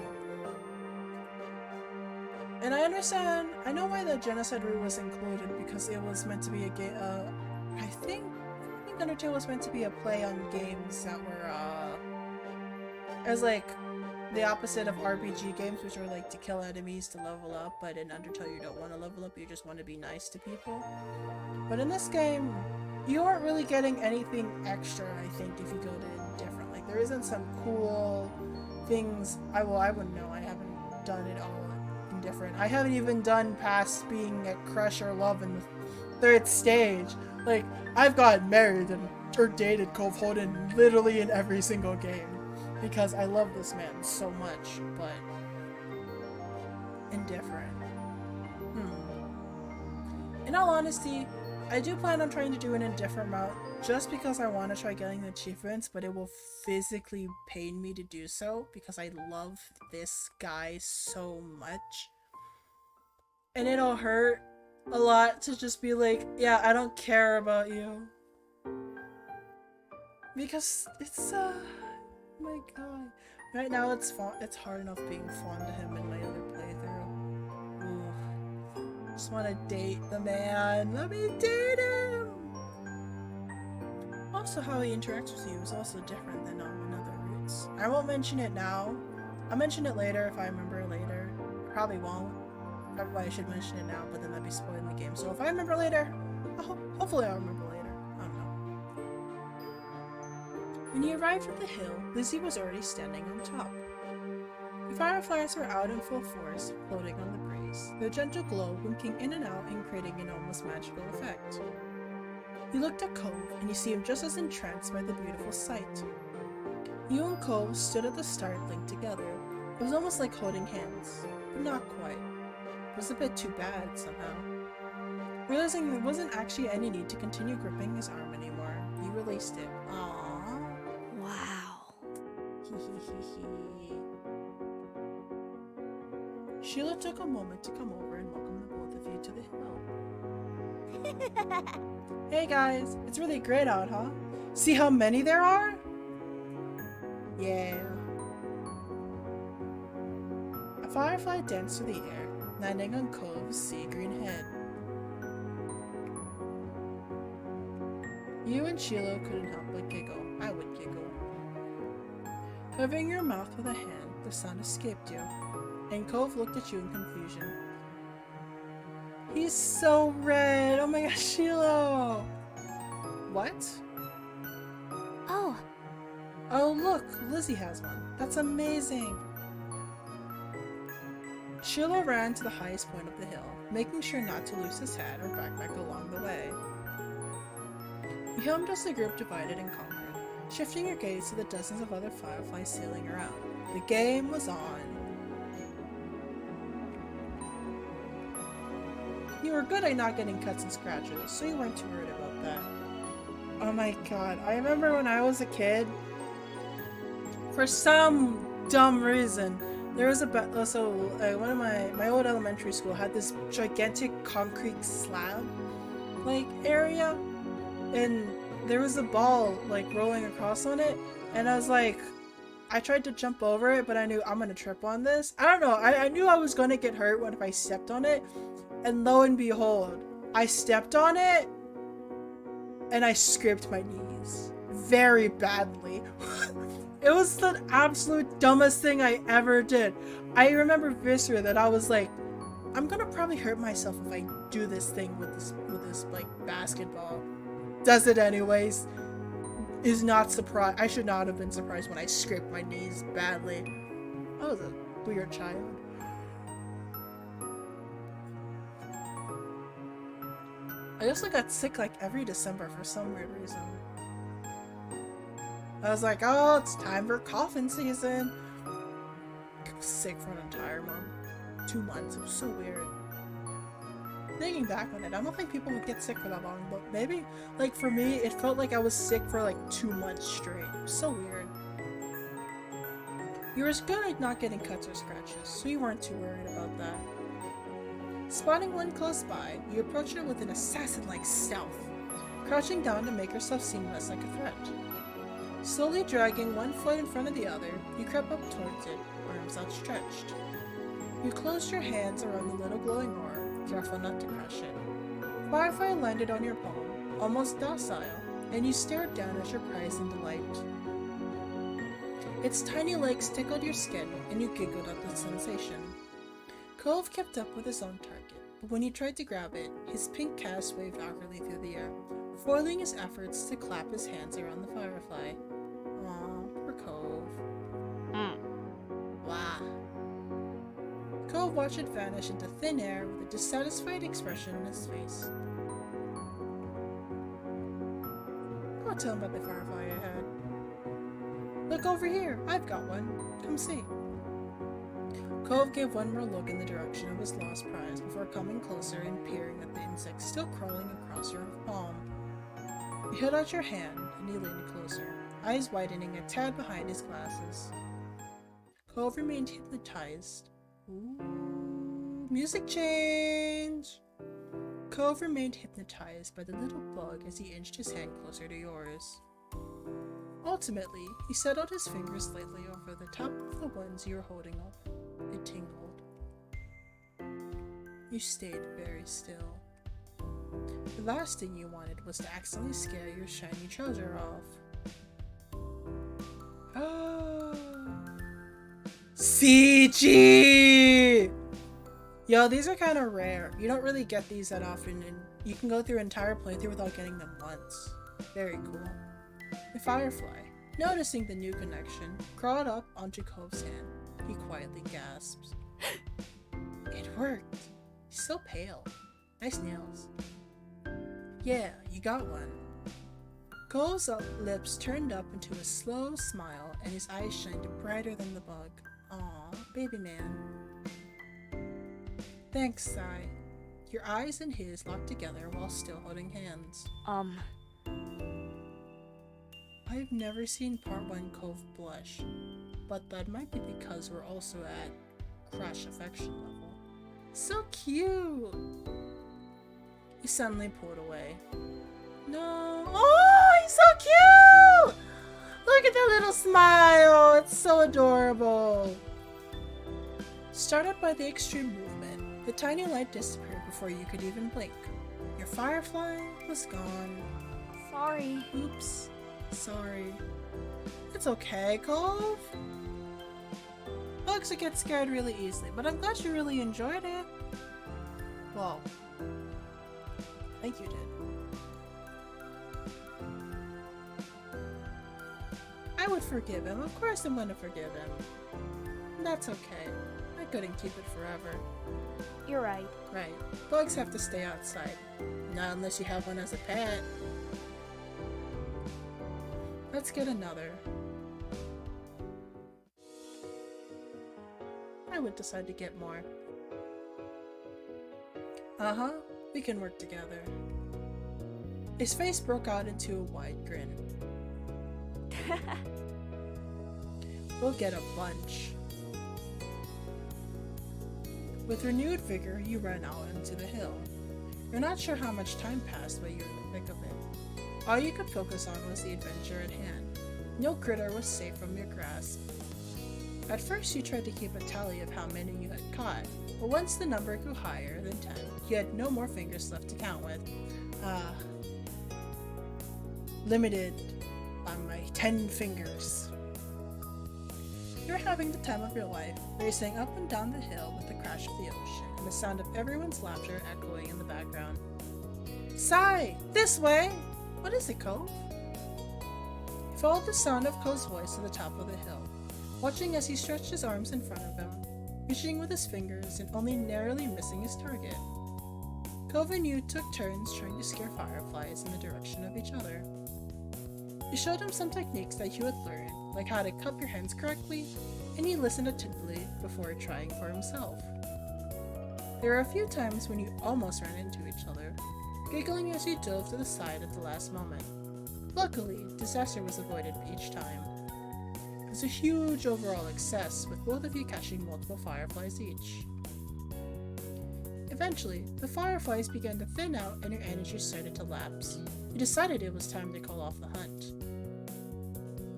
Speaker 1: And I understand, I know why the genocide route was included, because it was meant to be a game, I think Undertale was meant to be a play on games that were, as like, the opposite of RPG games, which are like to kill enemies to level up, but in Undertale you don't want to level up, you just want to be nice to people. But in this game, you aren't really getting anything extra, I think, if you go to different. Like, there isn't some cool things, I wouldn't know, I haven't done it all in different. I haven't even done past being a crush or love in the third stage. Like, I've gotten married or dated Cove Holden literally in every single game. Because I love this man so much, but indifferent. In all honesty, I do plan on trying to do an indifferent route just because I want to try getting the achievements, but it will physically pain me to do so because I love this guy so much. And it'll hurt a lot to just be like, yeah, I don't care about you. Because it's, oh my god. Right now it's hard enough being fond of him in my other playthrough. Ooh. Just want to date the man. Let me date him! Also, how he interacts with you is also different than on other routes. I won't mention it now. I'll mention it later if I remember later. Probably won't. Probably I should mention it now, but then that'd be spoiling the game. So if I remember later, hopefully I'll remember later. I don't know. When you arrived at the hill, Lizzie was already standing on top. The fireflies were out in full force, floating on the breeze, their gentle glow winking in and out and creating an almost magical effect. You looked at Cove, and you seemed just as entranced by the beautiful sight. You and Cove stood at the start linked together. It was almost like holding hands, but not quite. It was a bit too bad, somehow. Realizing there wasn't actually any need to continue gripping his arm anymore, you released it. Aww.
Speaker 2: Wow.
Speaker 1: Sheila took a moment to come over and welcome the both of you to the hill. Hey guys, it's really great out, huh? See how many there are? Yeah. A firefly danced through the air, landing on Cove's sea-green head. You and Sheila couldn't help but giggle. I would giggle. Covering your mouth with a hand, the sound escaped you, and Cove looked at you in confusion. He's so red! Oh my gosh, Sheila! What?
Speaker 2: Oh.
Speaker 1: Oh look, Lizzie has one. That's amazing! Sheila ran to the highest point of the hill, making sure not to lose his hat or backpack along the way. You hummed as the group divided and conquered, shifting your gaze to the dozens of other fireflies sailing around. The game was on. You were good at not getting cuts and scratches, so you weren't too worried about that. Oh my god, I remember when I was a kid, for some dumb reason, there was one of my old elementary school had this gigantic concrete slab, area, and there was a ball, rolling across on it, and I was like, I tried to jump over it, but I knew I'm gonna trip on this. I don't know, I knew I was gonna get hurt if I stepped on it, and lo and behold, I stepped on it, and I scraped my knees. Very badly. It was the absolute dumbest thing I ever did. I remember viscerally that I was like, I'm gonna probably hurt myself if I do this thing with this basketball. Does it anyways. Is not surprised. I should not have been surprised when I scraped my knees badly. I was a weird child. I also got sick every December for some weird reason. I was like, oh, it's time for coffin season. I was sick for an entire month. 2 months. It was so weird. Thinking back on it, I don't think people would get sick for that long, but maybe, like, for me, it felt like I was sick for like 2 months straight. It was so weird. You were good at not getting cuts or scratches, so you weren't too worried about that. Spotting one close by, you approached it with an assassin-like stealth, crouching down to make yourself seem less like a threat. Slowly dragging one foot in front of the other, you crept up towards it, arms outstretched. You closed your hands around the little glowing orb, careful not to crush it. Firefly landed on your palm, almost docile, and you stared down at your prize in delight. Its tiny legs tickled your skin, and you giggled at the sensation. Cove kept up with his own target, but when he tried to grab it, his pink cast waved awkwardly through the air, foiling his efforts to clap his hands around the firefly. Aw, poor Cove. Wah. Cove watched it vanish into thin air with a dissatisfied expression on his face. Go tell him about the firefly I had. Look over here, I've got one. Come see. Cove gave one more look in the direction of his lost prize before coming closer and peering at the insect still crawling across your palm. You held out your hand and he leaned closer, eyes widening a tad behind his glasses. Cove remained hypnotized. Ooh, music change! Cove remained hypnotized by the little bug as he inched his hand closer to yours. Ultimately, he settled his fingers lightly over the top of the ones you were holding up. It tingled. You stayed very still. The last thing you wanted was to accidentally scare your shiny treasure off. Ah. CG! Yo, these are kind of rare. You don't really get these that often, and you can go through an entire playthrough without getting them once. Very cool. The firefly, noticing the new connection, crawled up onto Cove's hand. He quietly gasped. It worked. He's so pale. Nice nails. Yeah, you got one. Cove's lips turned up into a slow smile and his eyes shined brighter than the bug. Aw, baby man. Thanks, Sai. Your eyes and his locked together while still holding hands. I've never seen Part 1 Cove blush, but that might be because we're also at crush affection level. So cute! He suddenly pulled away. No. Oh, he's so cute! Look at that little smile! It's so adorable! Startled by the extreme movement, the tiny light disappeared before you could even blink. Your firefly was gone.
Speaker 3: Sorry.
Speaker 1: Oops. Sorry. It's okay, Cove. Bugs get scared really easily, but I'm glad you really enjoyed it. Well, I think you did. I would forgive him. Of course I'm going to forgive him. That's okay. I couldn't keep it forever.
Speaker 3: You're right.
Speaker 1: Right. Bugs have to stay outside. Not unless you have one as a pet. Let's get another. I would decide to get more. Uh-huh. We can work together. His face broke out into a wide grin. We'll get a bunch. With renewed vigor, you ran out into the hill. You're not sure how much time passed while you were in the thick of it. All you could focus on was the adventure at hand. No critter was safe from your grasp. At first, you tried to keep a tally of how many you had caught, but once the number grew higher than 10, you had no more fingers left to count with. Limited on my 10 fingers. You're having the time of your life, racing up and down the hill with the crash of the ocean and the sound of everyone's laughter echoing in the background. Sai! This way! What is it, Cove? You followed the sound of Cove's voice to the top of the hill, watching as he stretched his arms in front of him, reaching with his fingers and only narrowly missing his target. Cove and you took turns trying to scare fireflies in the direction of each other. You showed him some techniques that you had learned, like how to cup your hands correctly, and he listened attentively before trying for himself. There were a few times when you almost ran into each other, giggling as you dove to the side at the last moment. Luckily, disaster was avoided each time. It was a huge overall success, with both of you catching multiple fireflies each. Eventually, the fireflies began to thin out and your energy started to lapse. You decided it was time to call off the hunt.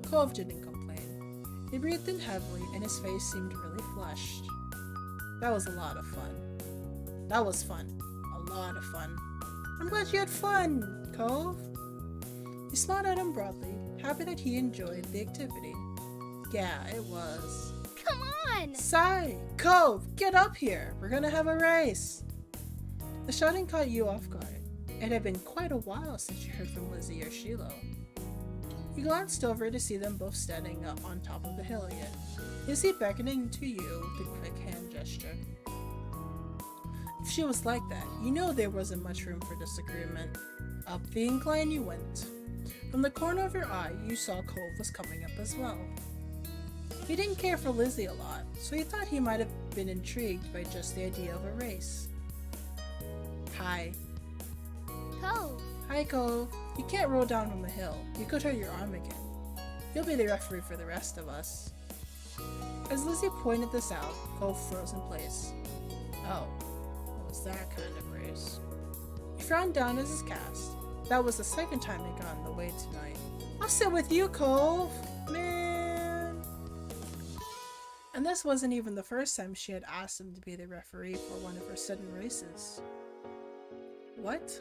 Speaker 1: Cove didn't complain. He breathed in heavily and his face seemed really flushed. That was a lot of fun. That was fun. A lot of fun. I'm glad you had fun, Cove. You smiled at him broadly, happy that he enjoyed the activity. Yeah, it was.
Speaker 2: Come on!
Speaker 1: Sai! Cove! Get up here! We're gonna have a race! The shouting caught you off guard. It had been quite a while since you heard from Lizzie or Shiloh. You glanced over to see them both standing up on top of the hill again, Lizzie beckoning to you with a quick hand gesture. If she was like that, you know there wasn't much room for disagreement. Up the incline you went. From the corner of your eye, you saw Cove was coming up as well. He didn't care for Lizzie a lot, so he thought he might have been intrigued by just the idea of a race. Hi.
Speaker 2: Cove.
Speaker 1: Hi, Cove. You can't roll down from the hill. You could hurt your arm again. You'll be the referee for the rest of us. As Lizzie pointed this out, Cove froze in place. Oh, what was that kind of race? He frowned down as his cast. That was the second time he got in the way tonight. I'll sit with you, Cove! Man! And this wasn't even the first time she had asked him to be the referee for one of her sudden races. What?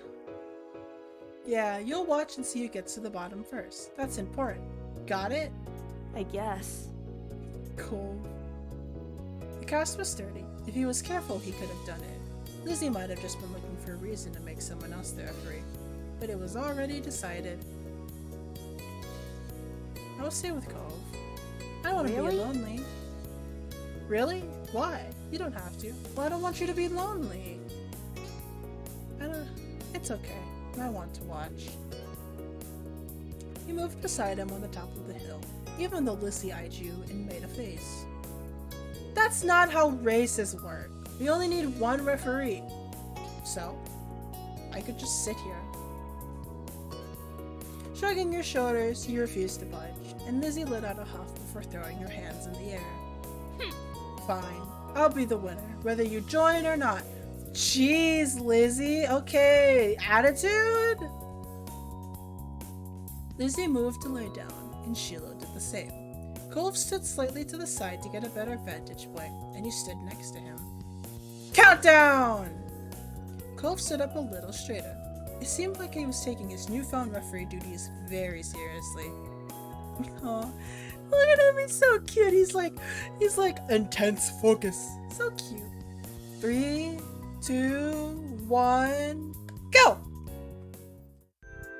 Speaker 1: Yeah, you'll watch and see who gets to the bottom first. That's important. Got it?
Speaker 3: I guess.
Speaker 1: Cool. The cast was sturdy. If he was careful, he could have done it. Lizzie might have just been looking for a reason to make someone else the referee, but it was already decided. I'll stay with Cove. I don't want to be
Speaker 3: Really?
Speaker 1: lonely. Really? Why? You don't have to. Well, I don't want you to be lonely. It's okay. I want to watch. You moved beside him on the top of the hill, even though Lizzie eyed you and made a face. That's not how races work. We only need one referee. So, I could just sit here. Shrugging your shoulders, you refused to budge, and Lizzie let out a huff before throwing her hands in the air. Fine. I'll be the winner, whether you join or not. Jeez, Lizzie. Okay, attitude? Lizzie moved to lay down, and Shiloh did the same. Cove stood slightly to the side to get a better vantage point, and you stood next to him. Countdown! Cove stood up a little straighter. It seemed like he was taking his newfound referee duties very seriously. Oh, look at him, he's so cute. He's like intense focus. So cute. 3, 2, 1, go!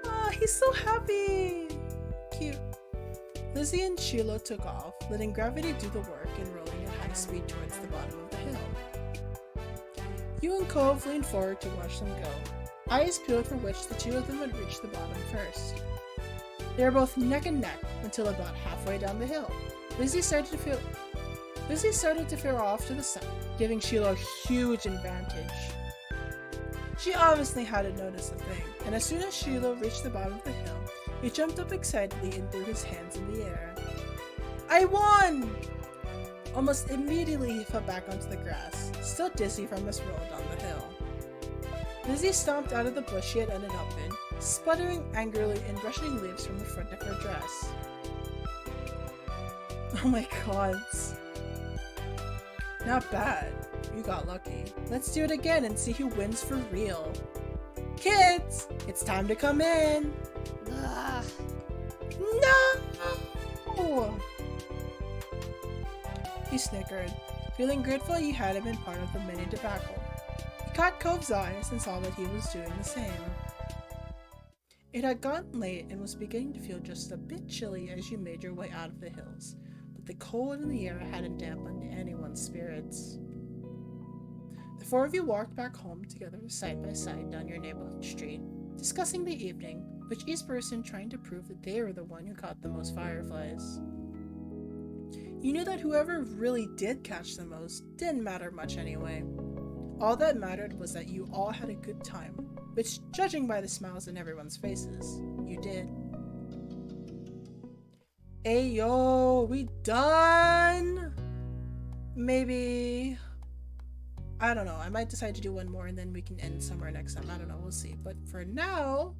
Speaker 1: Oh, he's so happy. Cute. Lizzie and Shiloh took off, letting gravity do the work and rolling at high speed towards the bottom of the hill. You and Cove leaned forward to watch them go, eyes peeled for which the two of them would reach the bottom first. They were both neck and neck until about halfway down the hill. Lizzie started to veer off to the side, giving Shiloh a huge advantage. She obviously hadn't noticed a thing, and as soon as Shiloh reached the bottom of the hill, he jumped up excitedly and threw his hands in the air. I won! Almost immediately he fell back onto the grass, still dizzy from his roll down the hill. Lizzie stomped out of the bush she had ended up in, sputtering angrily and brushing leaves from the front of her dress. Oh my god. Not bad. You got lucky. Let's do it again and see who wins for real. Kids, it's time to come in.
Speaker 2: Ugh.
Speaker 1: No! He snickered, feeling grateful you hadn't been part of the mini debacle. He caught Cove's eyes and saw that he was doing the same. It had gotten late and was beginning to feel just a bit chilly as you made your way out of the hills, but the cold in the air hadn't dampened anyone's spirits. The four of you walked back home together side by side down your neighborhood street, discussing the evening, with each person trying to prove that they were the one who caught the most fireflies. You knew that whoever really did catch the most didn't matter much anyway. All that mattered was that you all had a good time, which, judging by the smiles in everyone's faces, you did. Ayo, we done? Maybe, I don't know, I might decide to do one more and then we can end somewhere next time. I don't know, we'll see. But for now,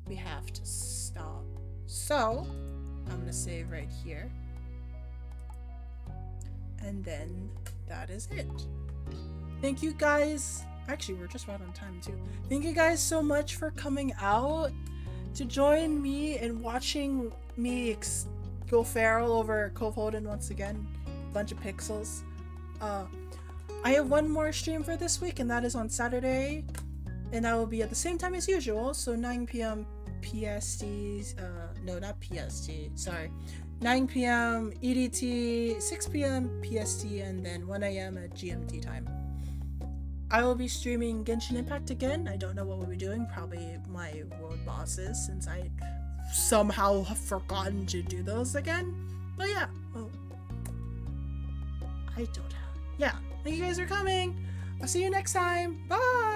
Speaker 1: we have to stop. So, I'm gonna save right here. And then that is it. Thank you guys. Actually, we're just right on time too. Thank you guys so much for coming out to join me and watching me go feral over Cove Holden once again. Bunch of pixels. I have one more stream for this week, and that is on Saturday, and that will be at the same time as usual, so 9 p.m. PST, no, not PST, sorry, 9 p.m. EDT, 6 p.m. PST, and then 1 a.m. at GMT time. I will be streaming Genshin Impact again. I don't know what we'll be doing, probably my world bosses, since I somehow have forgotten to do those again. But yeah, well, I don't have, yeah. Thank you guys for coming. I'll see you next time. Bye!